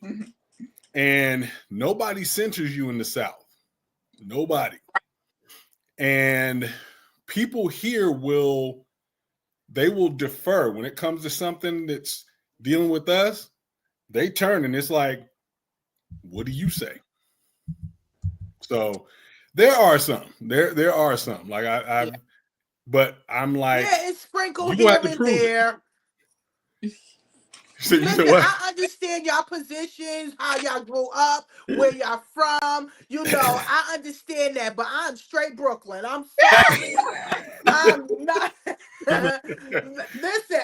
and nobody censors you in the South. Nobody. And people here will defer when it comes to something that's dealing with us. They turn and it's like, what do you say? So there are some. There are some. Like but I'm like, it's sprinkled here and there. So listen, I understand y'all positions, how y'all grew up, where y'all from. I understand that, but I'm straight Brooklyn. I'm sorry. I'm not. Listen,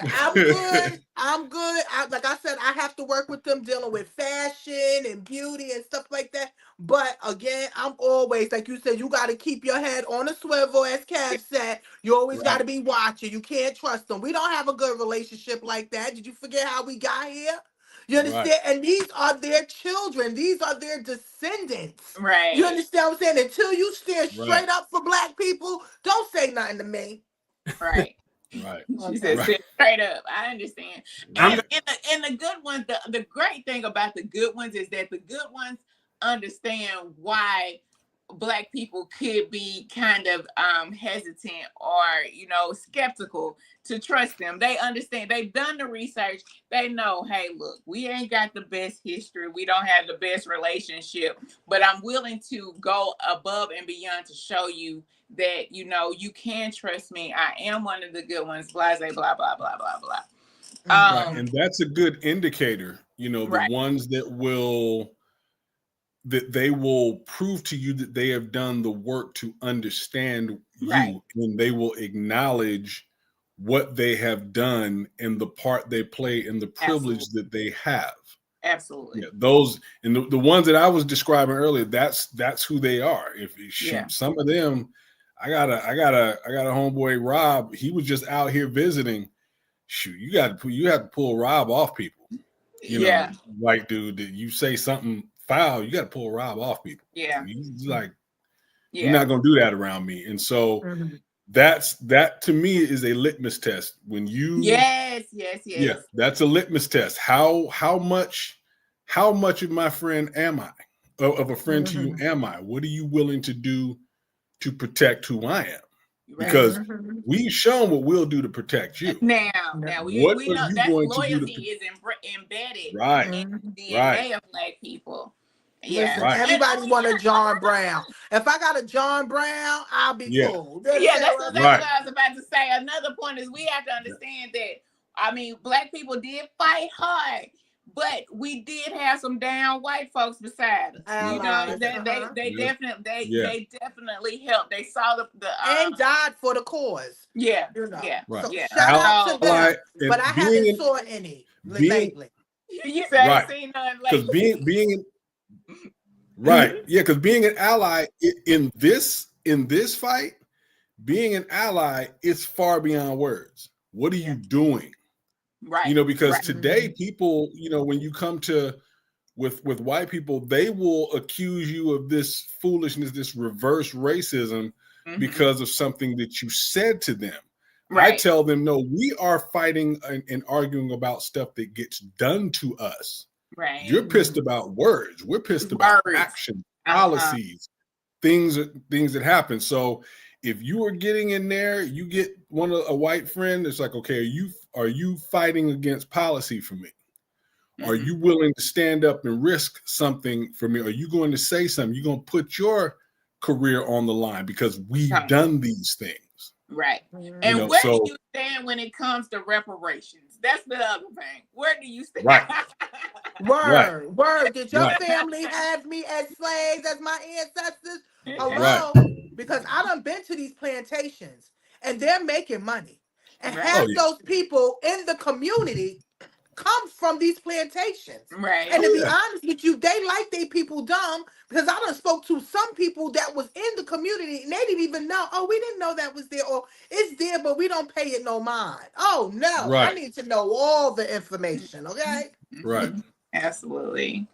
I'm good. Like I said, I have to work with them dealing with fashion and beauty and stuff like that. But again, I'm always, like you said, you got to keep your head on a swivel, as Kev said. You always got to be watching. You can't trust them. We don't have a good relationship like that. Did you forget how we got here? You understand? Right. And these are their children. These are their descendants. Right. You understand what I'm saying? Until you stand straight up for black people, don't say nothing to me. Right. Right. She said, sit straight up. I understand. And the good ones, the great thing about the good ones is that the good ones understand why black people could be kind of hesitant or skeptical to trust them. They understand. They've done the research. They know, hey, look, we ain't got the best history. We don't have the best relationship, but I'm willing to go above and beyond to show you that you can trust me. I am one of the good ones. Blase, blah blah blah blah blah. Right. And that's a good indicator. The right. ones that they will prove to you that they have done the work to understand you, right. and they will acknowledge what they have done and the part they play and the privilege Absolutely. that they have. Absolutely. Yeah, those and the ones that I was describing earlier, that's who they are. Some of them, I got a homeboy, Rob. He was just out here visiting. Shoot, you have to pull Rob off people. White dude, that you say something foul, you got to pull Rob off people. Yeah. He's like, You're not going to do that around me. And so that to me is a litmus test. When you Yes. Yeah, that's a litmus test. How much of my friend am I? Of a friend to you am I? What are you willing to do to protect who I am? Because we've shown what we'll do to protect you. Now we What know are you that going to loyalty do is embedded Right. in the DNA of Black people. Listen, Right. everybody want a John Brown. If I got a John Brown, I'll be cool. That's exactly Right. what I was about to say. Another point is we have to understand that, I mean, Black people did fight hard, but we did have some down white folks beside us. Allies, They definitely helped. They saw the and died for the cause. Yeah. You know. Right. So shout out to them. But I haven't saw any lately. You said I ain't seen none Because lately. being right, because being an ally in this fight, being an ally is far beyond words. What are you doing? Right. Because today people, when you come to with white people, they will accuse you of this foolishness, this reverse racism because of something that you said to them. Right. I tell them, no, we are fighting and arguing about stuff that gets done to us. Right. You're pissed about words. We're pissed about action, policies, things that happen. So if you are getting in there, you get a white friend. It's like, okay, are you fighting against policy for me? Are you willing to stand up and risk something for me? Are you going to say something? You're going to put your career on the line because we've done these things. Right. And where do you stand when it comes to reparations? That's the other thing. Where do you stand? Right. Word. Did your family have me as slaves as my ancestors? Hello? Because I done been to these plantations and they're making money. And half those people in the community come from these plantations. Right. And to be honest with you, they like they people dumb because I done spoke to some people that was in the community and they didn't even know, we didn't know that was there, or it's there, but we don't pay it no mind. Oh, no. I need to know all the information, okay? Right. Absolutely.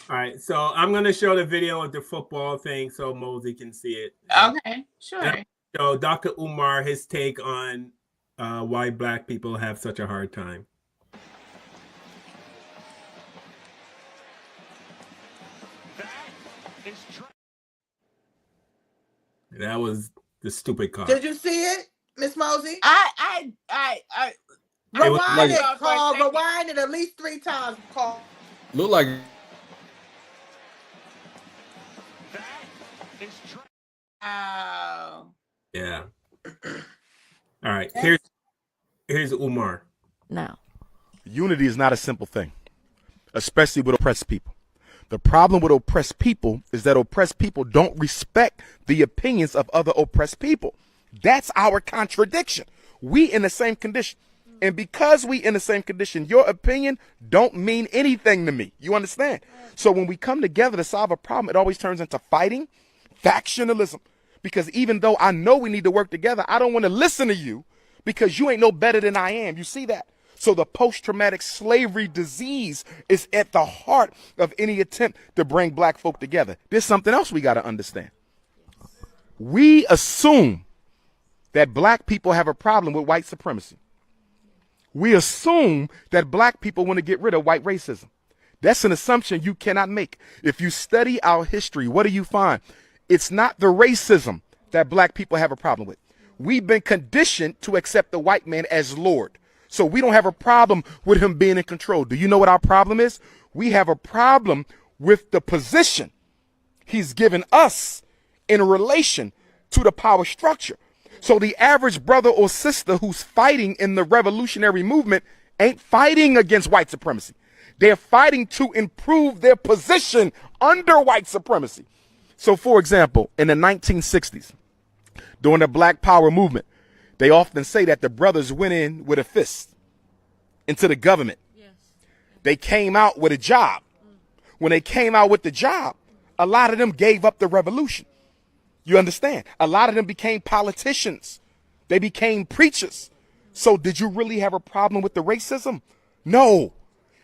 All right, so I'm going to show the video of the football thing so Mosey can see it. Okay, sure. So Dr. Umar, his take on why Black people have such a hard time. That was the stupid car. Did you see it, Miss Mosey? I rewind it, Carl. Rewind it at least 3 times, Carl. Look like. Oh. Yeah. All right. Here's Umar. Now, unity is not a simple thing, especially with oppressed people. The problem with oppressed people is that oppressed people don't respect the opinions of other oppressed people. That's our contradiction. We in the same condition. And because we in the same condition, your opinion don't mean anything to me. You understand? So when we come together to solve a problem, it always turns into fighting, factionalism. Because even though I know we need to work together, I don't want to listen to you because you ain't no better than I am. You see that? So the post-traumatic slavery disease is at the heart of any attempt to bring Black folk together. There's something else we got to understand. We assume that Black people have a problem with white supremacy. We assume that Black people want to get rid of white racism. That's an assumption you cannot make. If you study our history, what do you find? It's not the racism that Black people have a problem with. We've been conditioned to accept the white man as Lord. So we don't have a problem with him being in control. Do you know what our problem is? We have a problem with the position he's given us in relation to the power structure. So the average brother or sister who's fighting in the revolutionary movement ain't fighting against white supremacy. They're fighting to improve their position under white supremacy. So, for example, in the 1960s, during the Black Power movement, they often say that the brothers went in with a fist into the government. Yes. They came out with a job. When they came out with the job, a lot of them gave up the revolution. You understand? A lot of them became politicians. They became preachers. So did you really have a problem with the racism? No.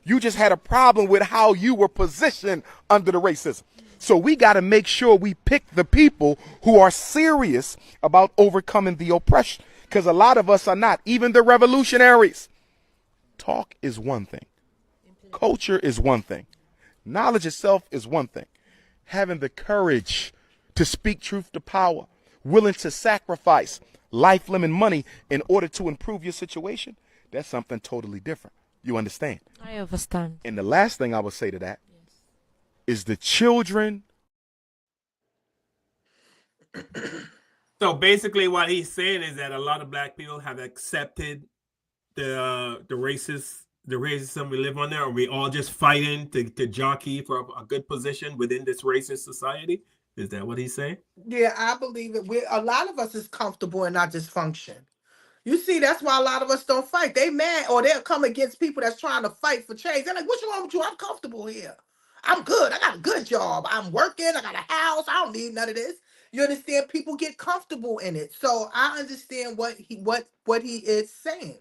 You just had a problem with how you were positioned under the racism. So we got to make sure we pick the people who are serious about overcoming the oppression, because a lot of us are not, even the revolutionaries. Talk is one thing. Culture is one thing. Knowledge itself is one thing. Having the courage to speak truth to power, willing to sacrifice life, limb, and money in order to improve your situation, that's something totally different. You understand? I understand. And the last thing I would say to that is the children. So basically, what he's saying is that a lot of black people have accepted the racism we live on there. Are we all just fighting to jockey for a good position within this racist society? Is that what he's saying? Yeah, I believe it. A lot of us is comfortable in our dysfunction. You see, that's why a lot of us don't fight. They mad, or they'll come against people that's trying to fight for change. They're like, what's wrong with you? I'm comfortable here. I'm good. I got a good job. I'm working. I got a house. I don't need none of this. You understand? People get comfortable in it. So I understand what he is saying.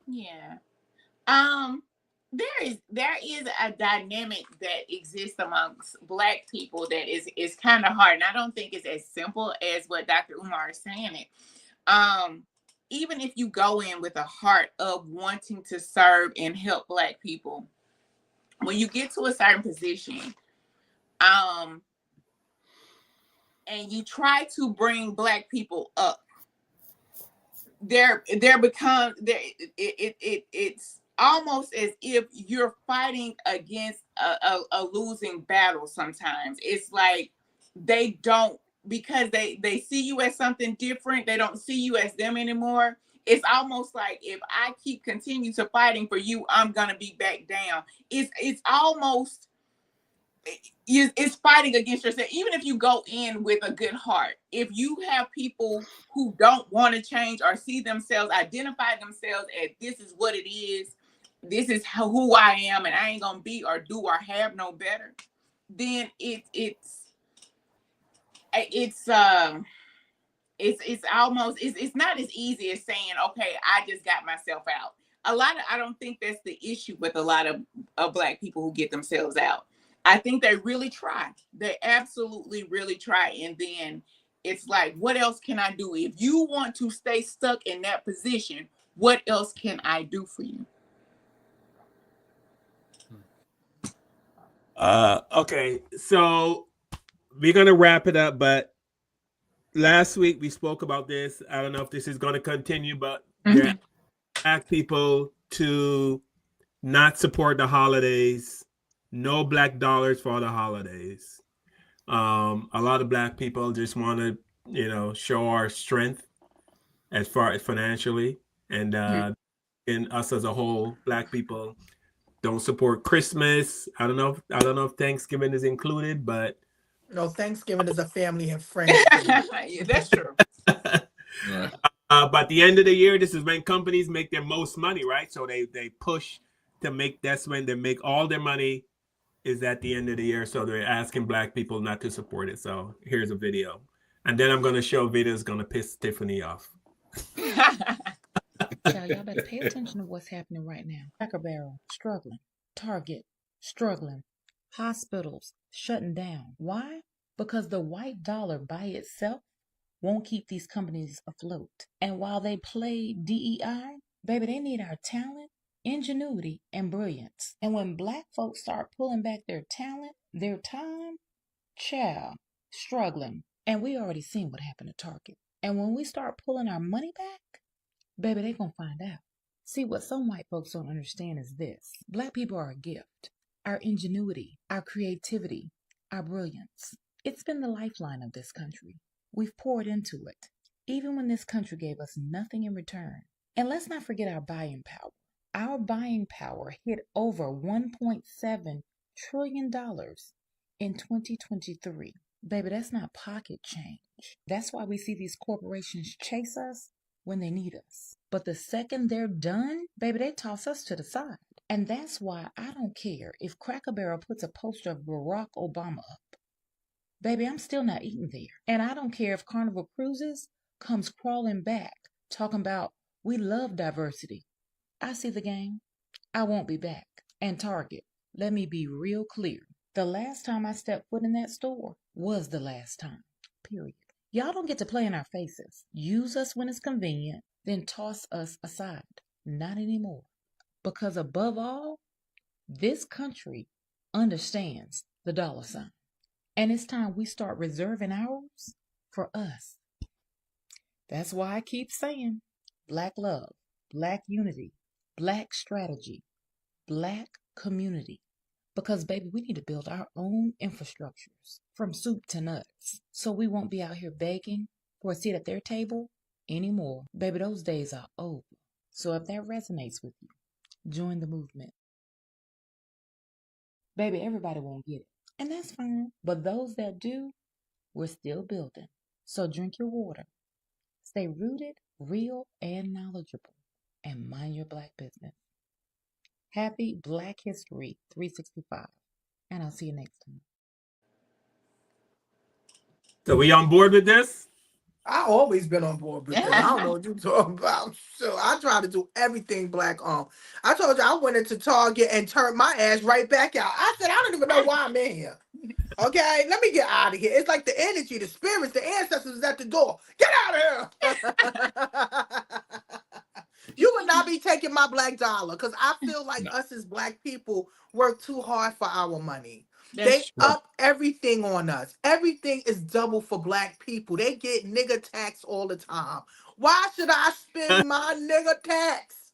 Yeah. There is a dynamic that exists amongst black people that is kind of hard, and I don't think it's as simple as what Dr. Umar is saying it. Even if you go in with a heart of wanting to serve and help black people, when you get to a certain position, and you try to bring black people up, it's almost as if you're fighting against a losing battle. Sometimes it's like they don't, because they see you as something different, they don't see you as them anymore. It's almost like, if I continue to fighting for you, I'm gonna be back down. It's almost, it's fighting against yourself. Even if you go in with a good heart, if you have people who don't want to change or see themselves, identify themselves as, this is what it is, this is who I am, and I ain't gonna be or do or have no better, then it's almost, it's not as easy as saying, okay, I just got myself out. I don't think that's the issue with a lot of black people who get themselves out. I think they really try. They absolutely really try. And then it's like, what else can I do? If you want to stay stuck in that position, what else can I do for you? Okay, so we're gonna wrap it up, but last week we spoke about this. I don't know if this is going to continue, but they ask people to not support the holidays, no black dollars for the holidays. A lot of black people just want to, show our strength as far as financially, and in us as a whole, black people don't support Christmas. I don't know if Thanksgiving is included, but No, Thanksgiving is a family and friends. Yeah, that's true. But at the end of the year, this is when companies make their most money, right? So they push to make, that's when they make all their money, is at the end of the year. So they're asking black people not to support it. So here's a video. And then I'm going to show a video that's going to piss Tiffany off. Y'all better pay attention to what's happening right now. Cracker Barrel, struggling. Target, struggling. Hospitals, shutting down. Why? Because the white dollar by itself won't keep these companies afloat. And while they play DEI, baby, they need our talent, ingenuity, and brilliance. And when black folks start pulling back their talent, their time, child, struggling. And we already seen what happened to Target. And when we start pulling our money back, baby, they gonna find out. See, what some white folks don't understand is this. Black people are a gift. Our ingenuity, our creativity, our brilliance. It's been the lifeline of this country. We've poured into it, even when this country gave us nothing in return. And let's not forget our buying power. Our buying power hit over $1.7 trillion in 2023. Baby, that's not pocket change. That's why we see these corporations chase us when they need us. But the second they're done, baby, they toss us to the side. And that's why I don't care if Cracker Barrel puts a poster of Barack Obama up. Baby, I'm still not eating there. And I don't care if Carnival Cruises comes crawling back talking about we love diversity. I see the game. I won't be back. And Target, let me be real clear. The last time I stepped foot in that store was the last time, period. Y'all don't get to play in our faces. Use us when it's convenient, then toss us aside. Not anymore. Because above all, this country understands the dollar sign. And it's time we start reserving ours for us. That's why I keep saying Black love, Black unity, Black strategy, Black community. Because, baby, we need to build our own infrastructures from soup to nuts so we won't be out here begging for a seat at their table anymore. Baby, those days are over. So if that resonates with you, join the movement. Baby, everybody won't get it, and that's fine. But those that do, we're still building. So drink your water. Stay rooted, real, and knowledgeable. And mind your Black business. Happy Black History 365. And I'll see you next time. So we on board with this? I always been on board with this. I don't know what you're talking about. So I try to do everything Black owned. I told you I went into Target and turned my ass right back out. I said, I don't even know why I'm in here. Okay, let me get out of here. It's like the energy, the spirits, the ancestors is at the door. Get out of here. You would not be taking my Black dollar because I feel like us as Black people work too hard for our money. They up everything on us. Everything is double for Black people. They get nigga tax all the time. Why should I spend my nigga tax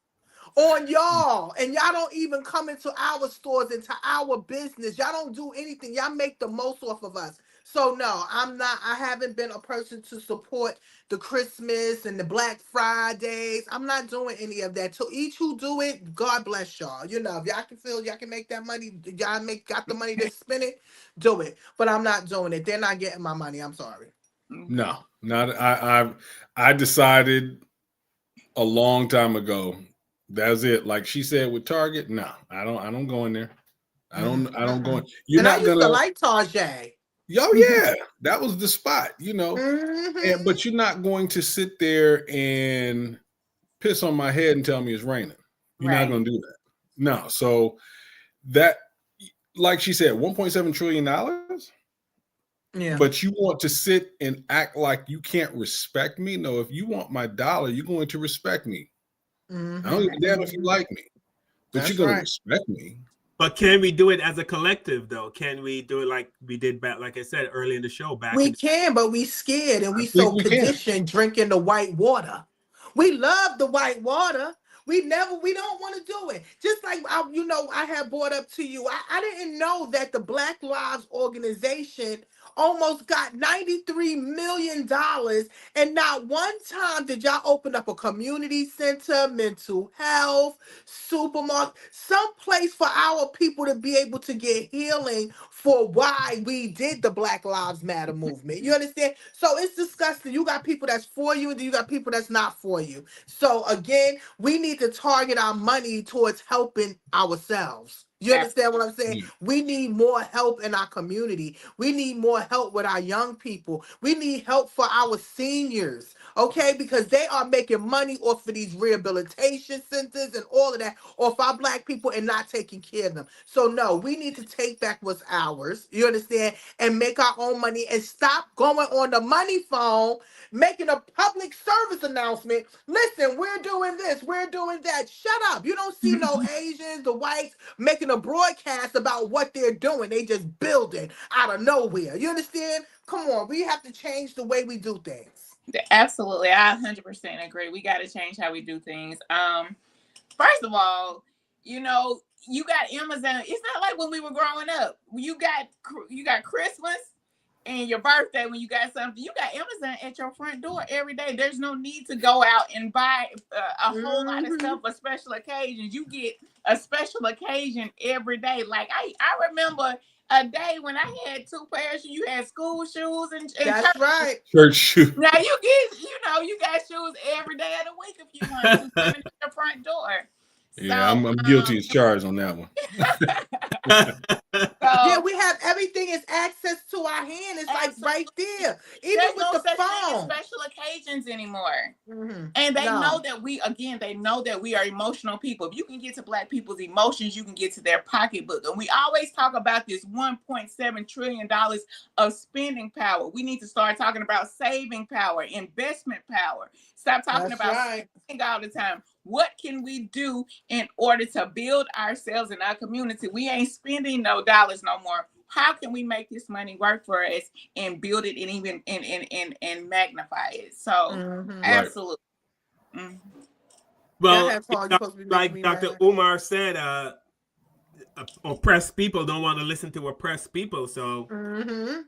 on y'all? And y'all don't even come into our stores, into our business. Y'all don't do anything. Y'all make the most off of us. So no, I haven't been a person to support the Christmas and the Black Fridays. I'm not doing any of that. To each who do it, God bless y'all. You know, if y'all can feel y'all can make that money, y'all got the money to spend it, do it. But I'm not doing it. They're not getting my money. I'm sorry. No, not I decided a long time ago. That's it. Like she said with Target, no, I don't go in there. I don't go in. You're and not I used gonna to like Target. Oh yeah, that was the spot, you know. But you're not going to sit there and piss on my head and tell me it's raining. You're not going to do that. No. So that, like she said, $1.7 trillion. Yeah. But you want to sit and act like you can't respect me? No. If you want my dollar, you're going to respect me. I don't give a damn if you like me, but you're going to respect me. But can we do it as a collective, though? Can we do it like we did back, like I said early in the show? We can, but we scared and we so conditioned drinking the white water. We love the white water. We don't want to do it. Just like I had brought up to you. I didn't know that the Black Lives Organization almost got $93 million, and not one time did y'all open up a community center, mental health, supermarket, some place for our people to be able to get healing for why we did the Black Lives Matter movement. You understand? So it's disgusting. You got people that's for you, and you got people that's not for you. So again, we need to target our money towards helping ourselves. You understand what I'm saying? We need more help in our community. We need more help with our young people. We need help for our seniors, okay? Because they are making money off of these rehabilitation centers and all of that, off our Black people, and not taking care of them. So no, we need to take back what's ours, you understand, and make our own money and stop going on the money phone, making a public service announcement. Listen, we're doing this, we're doing that. Shut up. You don't see no Asians, the whites making a broadcast about what they're doing. They just building out of nowhere. You understand? Come on, we have to change the way we do things. Absolutely. I 100% agree. We got to change how we do things. First of all, you got Amazon. It's not like when we were growing up. You got Christmas and your birthday when you got something. You got Amazon at your front door every day. There's no need to go out and buy a whole lot of stuff for special occasions. You get a special occasion every day. Like I remember a day when I had 2 pairs of shoes. You had school shoes and that's right. Church shoes. Now you get, you got shoes every day of the week if you want to come in your front door. Yeah, I'm guilty as charged on that one. Yeah, we have everything is access to our hand. It's like right there. Even There's with no the such thing as phone. special occasions anymore. Mm-hmm. And they No. know that they know that we are emotional people. If you can get to Black people's emotions, you can get to their pocketbook. And we always talk about this $1.7 trillion of spending power. We need to start talking about saving power, investment power. Stop talking That's about right. spending all the time. What can we do in order to build ourselves and our community? We ain't spending no dollars no more. How can we make this money work for us and build it and even and magnify it? So Mm-hmm. absolutely. Go Well, ahead, Paul. You're supposed to be making like me Dr. mad. Umar said, oppressed people don't want to listen to oppressed people. So Mm-hmm.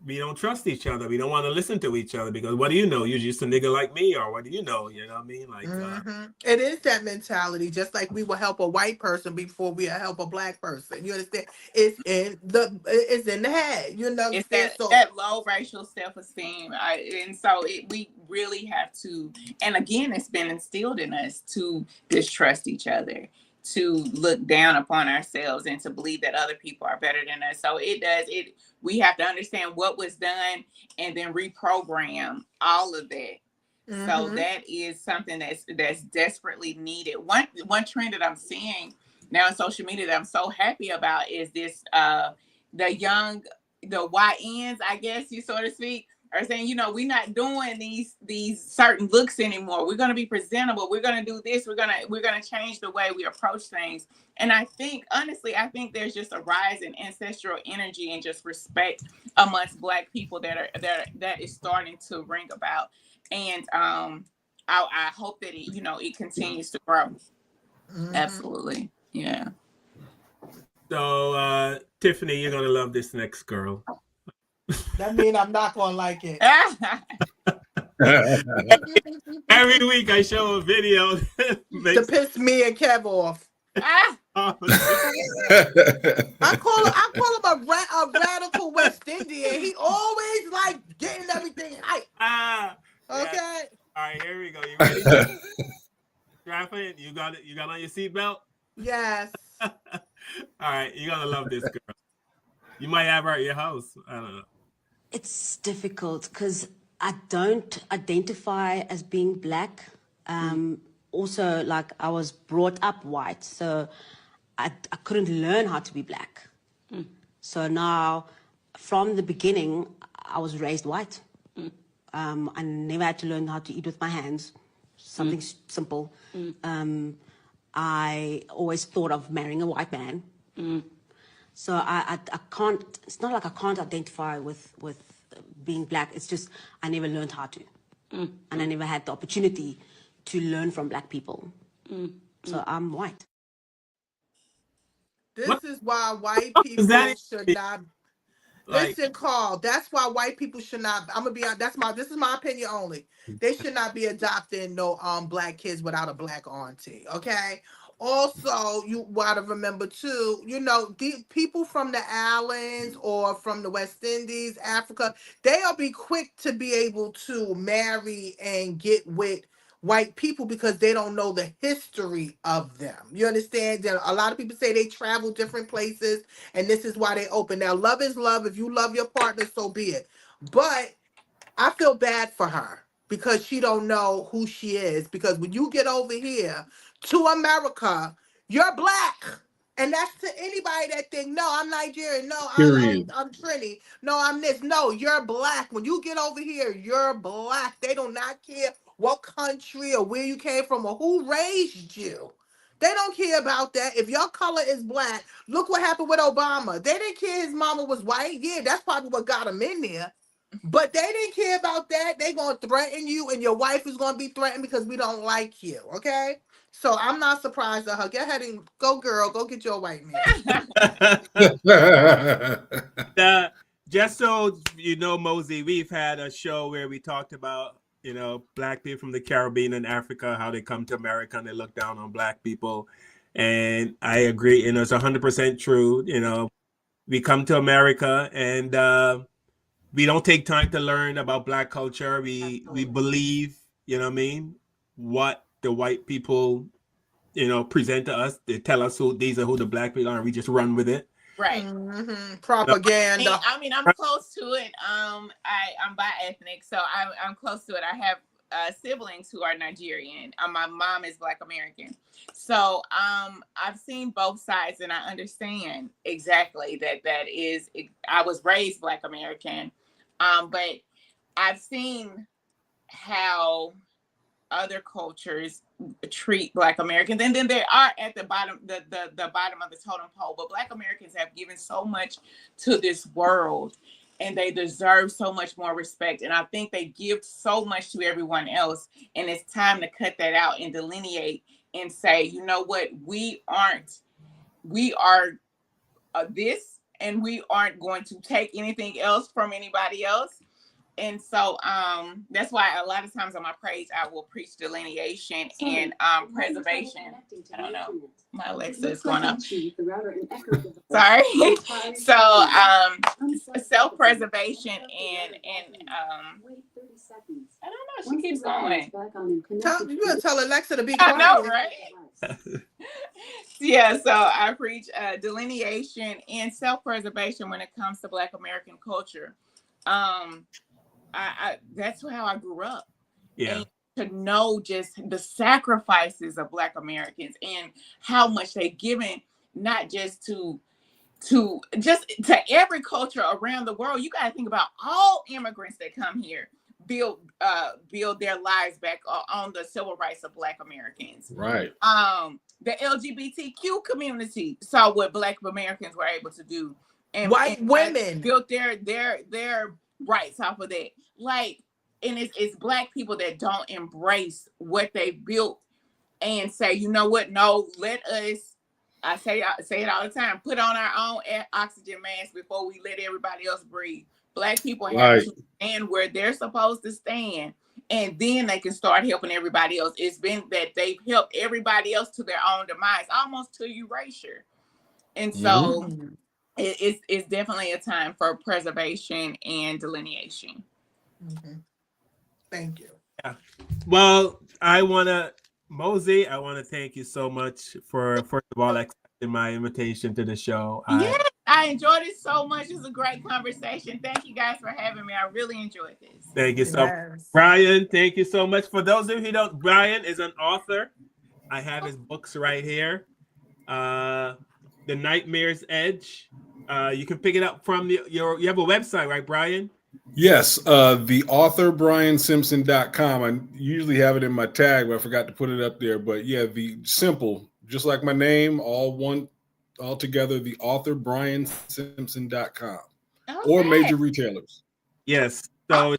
we don't trust each other. We don't want to listen to each other because what do you know? You're just a nigga like me, or what do you know? You know what I mean? Like, It is that mentality. Just like we will help a white person before we help a Black person. You understand? It's in the head. You know what I'm It's saying? that low racial self-esteem. And so we really have to, and again, it's been instilled in us to distrust each other, to look down upon ourselves, and to believe that other people are better than us. So we have to understand what was done and then reprogram all of that. So that is something that's desperately needed. One trend that I'm seeing now on social media that I'm so happy about is this the YNs, I guess you so to speak, are saying, you know, we're not doing these certain looks anymore. We're gonna be presentable. We're gonna do this. We're gonna change the way we approach things. And I think, honestly, there's just a rise in ancestral energy and just respect amongst Black people that is starting to ring about. And I hope that it continues to grow. Absolutely. Yeah. so Tiffany, you're gonna love this next girl. That means I'm not gonna like it. Every week I show a video to piss me and Kev off. I call him a radical West Indian. He always like getting everything hype. Okay. All right, here we go. You ready? Strap in. You got it. You got on your seatbelt? Yes. All right, you're gonna love this girl. You might have her at your house. I don't know. It's difficult because I don't identify as being Black. Also, like, I was brought up white, so I couldn't learn how to be Black. So now, from the beginning, I was raised white. I never had to learn how to eat with my hands, something simple. I always thought of marrying a white man. So I can't, it's not like I can't identify with being Black. It's just I never learned how to. And I never had the opportunity to learn from Black people. So I'm white. This is why white people should not. Listen, Carl. That's why white people should not. I'm gonna be honest. This is my opinion only. They should not be adopting no Black kids without a Black auntie. Okay. Also, you gotta remember too. You know, the people from the islands or from the West Indies, Africa, they'll be quick to be able to marry and get with white people because they don't know the history of them. You understand? That a lot of people say they travel different places, and this is why they open. Now, love is love. If you love your partner, so be it. But I feel bad for her because she don't know who she is. Because when you get over here to America, you're Black. And that's to anybody that think, no, I'm Nigerian. No, I'm Trini. No, I'm this. No, you're Black. When you get over here, you're Black. They do not care what country or where you came from or who raised you. They don't care about that. If your color is Black, look what happened with Obama. They didn't care his mama was white. Yeah, that's probably what got him in there. But they didn't care about that. They gonna threaten you, and your wife is gonna be threatened because we don't like you. Okay, so I'm not surprised at her. Go ahead and go, girl. Go get your white man. Just so you know, Mosey, we've had a show where we talked about Black people from the Caribbean and Africa, how they come to America and they look down on Black people, and I agree. It's 100% true. We come to America and we don't take time to learn about Black culture. We believe, what the white people, present to us. They tell us who the Black people are, and we just run with it. Right. Propaganda. I mean, I'm close to it. I'm bi-ethnic, so I'm close to it. I have siblings who are Nigerian. My mom is Black American, so I've seen both sides, and I understand exactly that is. I was raised Black American, but I've seen how other cultures treat Black Americans, and then they are at the bottom, the bottom of the totem pole. But Black Americans have given so much to this world, and they deserve so much more respect. And I think they give so much to everyone else, and it's time to cut that out and delineate and say, you know what, we are this, and we aren't going to take anything else from anybody else. And so that's why a lot of times on my page I will preach delineation and preservation. I don't know. My Alexa is going up. Sorry. So self-preservation and I don't know, she keeps going. You better tell Alexa to be I quiet. know, right? Yeah, so I preach delineation and self-preservation when it comes to Black American culture. I that's how I grew up. Yeah. And to know just the sacrifices of Black Americans and how much they've given, not just to every culture around the world. You got to think about all immigrants that come here build their lives back on the civil rights of Black Americans. Right. The LGBTQ community saw what Black Americans were able to do, and white women built their rights off of that. Like, and it's Black people that don't embrace what they built and say, you know what? No, let us. I say it all the time. Put on our own oxygen mask before we let everybody else breathe. Black people have to stand where they're supposed to stand, and then they can start helping everybody else. It's been that they've helped everybody else to their own demise, almost to erasure. And so it's definitely a time for preservation and delineation. Thank you. Yeah. Well, Mosey, I want to thank you so much for, first of all, accepting my invitation to the show. Yes, I enjoyed it so much. It's a great conversation. Thank you guys for having me. I really enjoyed this. Thank you so much. Brian, thank you so much. For those of you who don't, Brian is an author. I have his books right here. The Nightmare's Edge. You can pick it up from you have a website, right, Brian? Yes, the author BrianSimpson.com. I usually have it in my tag, but I forgot to put it up there. But yeah, the simple, just like my name, all together, the author BrianSimpson.com. Okay. Or major retailers. Yes. So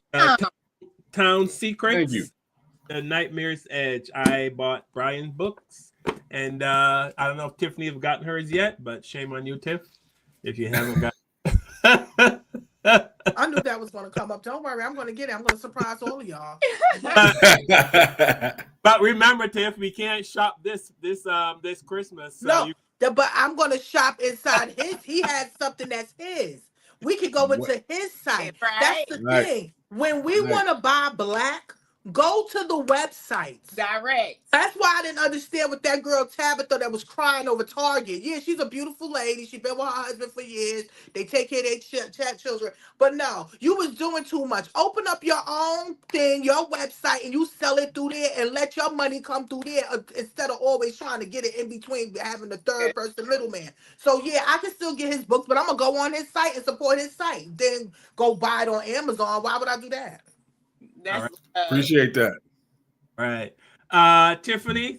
Town Secrets. Thank you. The Nightmare's Edge. I bought Brian's books, and I don't know if Tiffany have gotten hers yet, but shame on you, Tiff, if you haven't got. I knew that was going to come up. Don't worry, I'm going to get it. I'm going to surprise all of y'all. But remember, Tiff, we can't shop this Christmas. So but I'm going to shop inside his. He has something that's his. We could go into his site. Right. That's the thing. When we want to buy Black, go to the websites. Direct. That's why I didn't understand with that girl Tabitha that was crying over Target. Yeah, she's a beautiful lady. She's been with her husband for years. They take care of their children. But no, you was doing too much. Open up your own thing, your website, and you sell it through there and let your money come through there instead of always trying to get it in between having the third person middleman. So yeah, I can still get his books, but I'm going to go on his site and support his site. Then go buy it on Amazon. Why would I do that? That's Appreciate that. All right. Tiffany,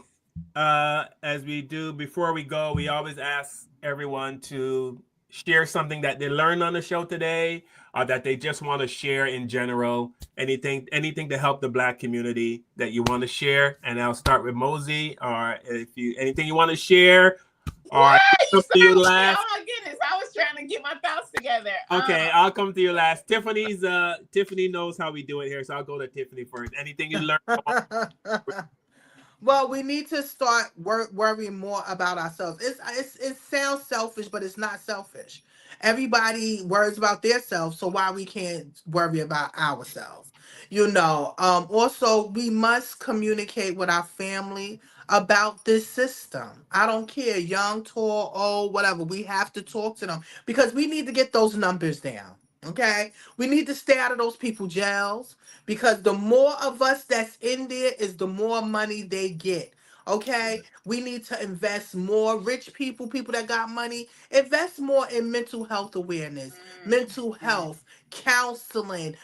as we do before we go, we always ask everyone to share something that they learned on the show today or that they just want to share in general. Anything to help the Black community that you want to share. And I'll start with Mosey, or anything you want to share. Or you last. Oh my goodness, I was trying to get my thoughts together. Okay, I'll come to you last. Tiffany knows how we do it here, so I'll go to Tiffany first. Anything you learned? Well, we need to start worrying more about ourselves. It sounds selfish, but it's not selfish. Everybody worries about their self, so why we can't worry about ourselves? Also, we must communicate with our family about this system. I don't care, young, tall, old, whatever. We have to talk to them because we need to get those numbers down. Okay, we need to stay out of those people jails because the more of us that's in there is the more money they get. Okay, we need to invest more. Rich people, people that got money, invest more in mental health awareness, mental health, counseling,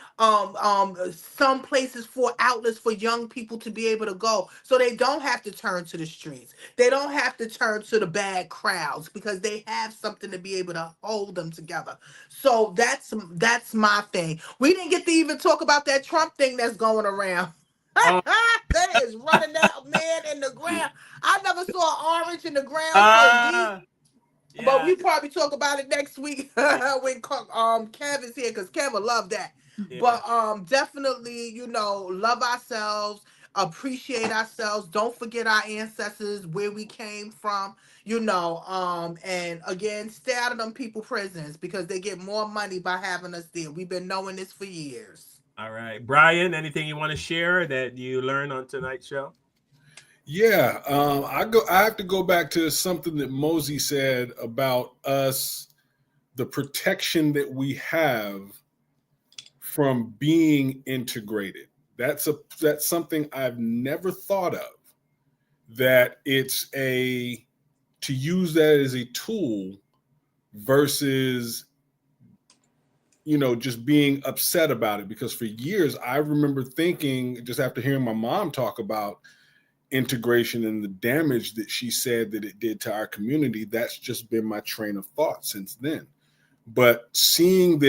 some places for outlets for young people to be able to go so they don't have to turn to the streets. They don't have to turn to the bad crowds because they have something to be able to hold them together. So that's my thing. We didn't get to even talk about that Trump thing that's going around. Oh, That is running that man in the ground. I never saw an orange in the ground so deep. But yeah, we probably talk about it next week when Kevin's here because Kevin loved that. yeah. But definitely, love ourselves, appreciate ourselves. Don't forget our ancestors, where we came from, and again, stay out of them people prisons because they get more money by having us there. We've been knowing this for years. All right, Brian. Anything you want to share that you learned on tonight's show? Yeah, I have to go back to something that Mosey said about us, the protection that we have from being integrated. That's something I've never thought of. That it's to use that as a tool versus just being upset about it. Because for years I remember thinking, just after hearing my mom talk about integration and the damage that she said that it did to our community, that's just been my train of thought since then. But seeing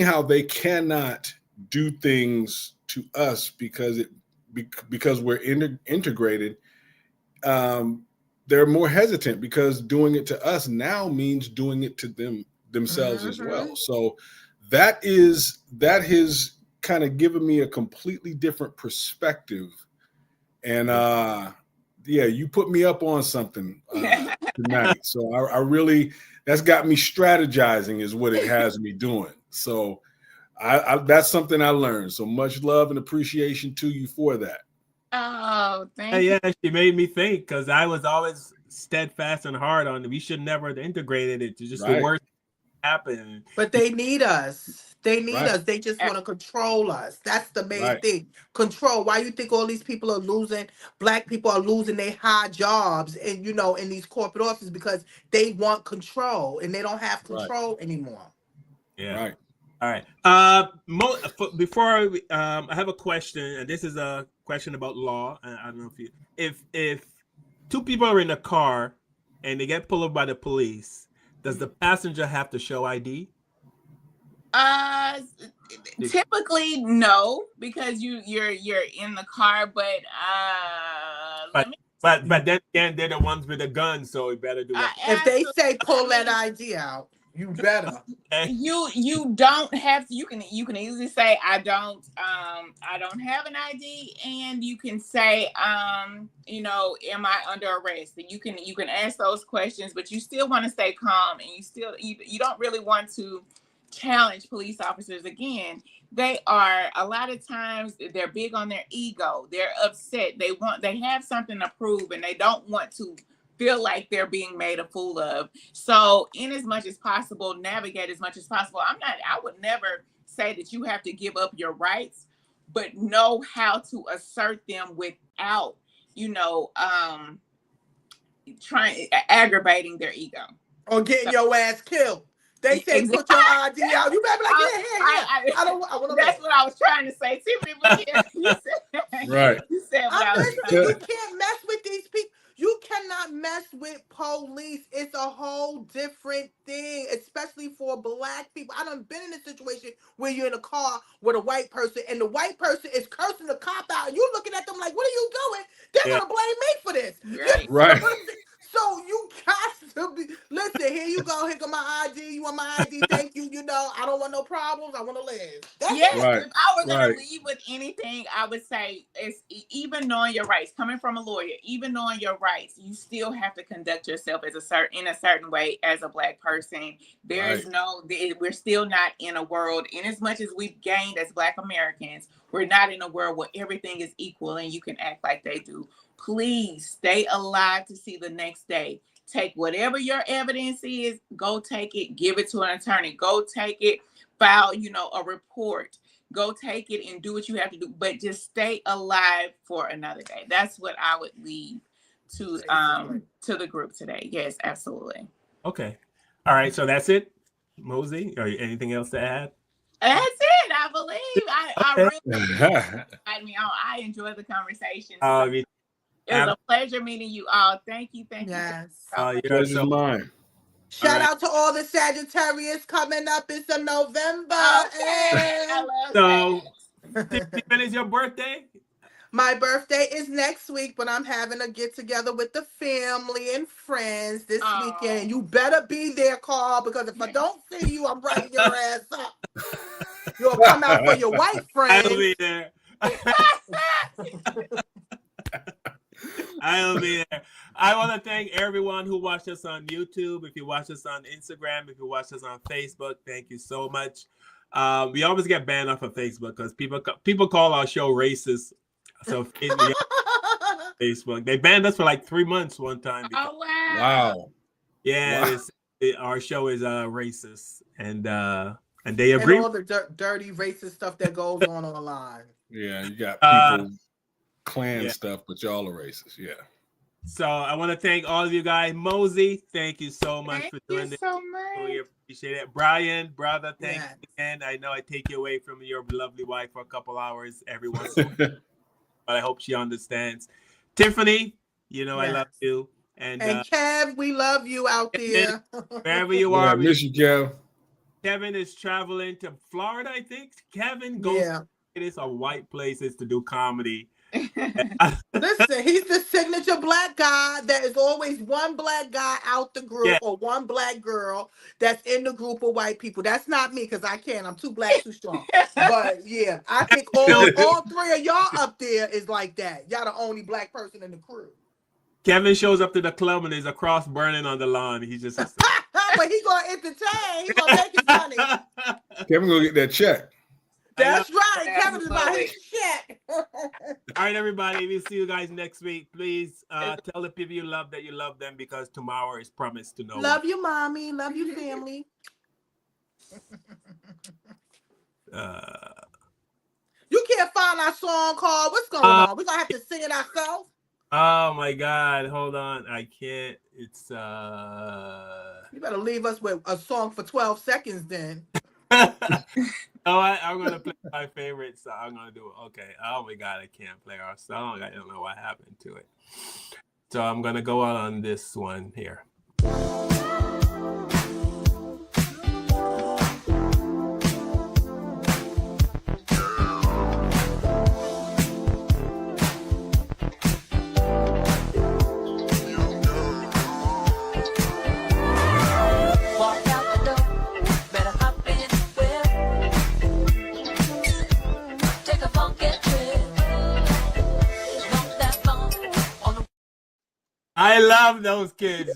how they cannot do things to us because we're integrated, they're more hesitant because doing it to us now means doing it to themselves as well. So that has kind of given me a completely different perspective. And you put me up on something tonight. So I really, that's got me strategizing is what it has me doing. So I that's something I learned. So much love and appreciation to you for that. Oh, thank Yeah, you. she made me think because I was always steadfast and hard on it. We should never have integrated it. Just the Right. worst happened. But they need us. They need Right. us. They just want to control us. That's the main Right. thing. Control. Why you think all these people are losing? Black people are losing their high jobs and in these corporate offices because they want control and they don't have Right. control anymore. Yeah. Right. All right. Before I have a question, and this is a question about law. I don't know if two people are in a car and they get pulled over by the police, does the passenger have to show ID? Typically no, because you're in the car, but But then again, they're the ones with the gun, so we better do it. If they say pull that ID out, you better. You don't have to. You can easily say I don't have an ID, and you can say am I under arrest? And you can ask those questions, but you still want to stay calm, and you don't really want to challenge police officers. Again, they are a lot of times they're big on their ego. They're upset. They have something to prove, and they don't want to feel like they're being made a fool of. So in as much as possible, navigate as much as possible. I would never say that you have to give up your rights, but know how to assert them without, aggravating their ego. Or getting your ass killed. They say put your ID out. You better be like, yeah. I want to. That's what I was trying to say, Tiffany. But yeah, you said, right. You said what I was trying. You can't mess with these people. You cannot mess with police. It's a whole different thing, especially for Black people. I done been in a situation where you're in a car with a white person and the white person is cursing the cop out and you looking at them like, what are you doing? They're going to blame me for this. Right. So you got to be, listen, here you go. Here go my ID. You want my ID? Thank you. I don't want no problems. I want to live. That's it. Right. If I were going to leave with anything, I would say it's even knowing your rights, coming from a lawyer, even knowing your rights, you still have to conduct yourself in a certain way as a Black person. There's we're still not in a world, in as much as we've gained as Black Americans, we're not in a world where everything is equal and you can act like they do. please stay alive to see the next day. Take whatever your evidence is, go take it, give it to an attorney, go take it, file, a report, go take it and do what you have to do, but just stay alive for another day. That's what I would leave to the group today. Yes, absolutely. Okay. All right. So that's it, Mosey. Or anything else to add? That's it. I believe I really I enjoyed the conversation. It was a pleasure meeting you all. Thank you. Yes. Pleasure's mine. Shout out to all the Sagittarius coming up. It's in November. Okay. I love when is your birthday? My birthday is next week, but I'm having a get together with the family and friends this weekend. You better be there, Carl, because if I don't see you, I'm writing your ass up. You'll come out for your white friend. I'll be there. I'll be there. I want to thank everyone who watched us on YouTube. If you watch us on Instagram, if you watch us on Facebook, thank you so much. We always get banned off of Facebook because people call our show racist. So Facebook, they banned us for like 3 months one time. Oh wow! Wow. Yeah, wow. Our show is racist, and they agree. And all the dirty racist stuff that goes on online. Yeah, you got people clan stuff, but y'all are racist. Yeah. So I want to thank all of you guys. Mosey, thank you so much for doing this. Thank you so much. We appreciate it. Brian, brother, thank you again. I know I take you away from your lovely wife for a couple hours every once in a while. But I hope she understands. Tiffany, I love you. And Kev, we love you out there. Wherever you are. I miss you, Kev. Kevin is traveling to Florida, I think. Kevin goes it is a white places to do comedy. Listen, he's the signature black guy. There is always one black guy out the group or one black girl that's in the group of white people. That's not me because I can't. I'm too black, too strong. But yeah, I think all three of y'all up there is like that. Y'all the only black person in the crew. Kevin shows up to the club and there's a cross burning on the lawn. He just has to... But he gonna entertain. He gonna make it funny. Kevin gonna get that check. That's right. Kevin is about his check. All right, everybody. We'll see you guys next week. Please tell the people you love that you love them because tomorrow is promised to no one. Love you, mommy. Love you, family. You can't find our song, Carl. What's going on? We're gonna have to sing it ourselves. Oh my God. Hold on. I can't. It's You better leave us with a song for 12 seconds then. I'm gonna play my favorite song. I'm gonna do it. Okay. Oh my God, I can't play our song. I don't know what happened to it. So I'm gonna go out on this one here. I love those kids.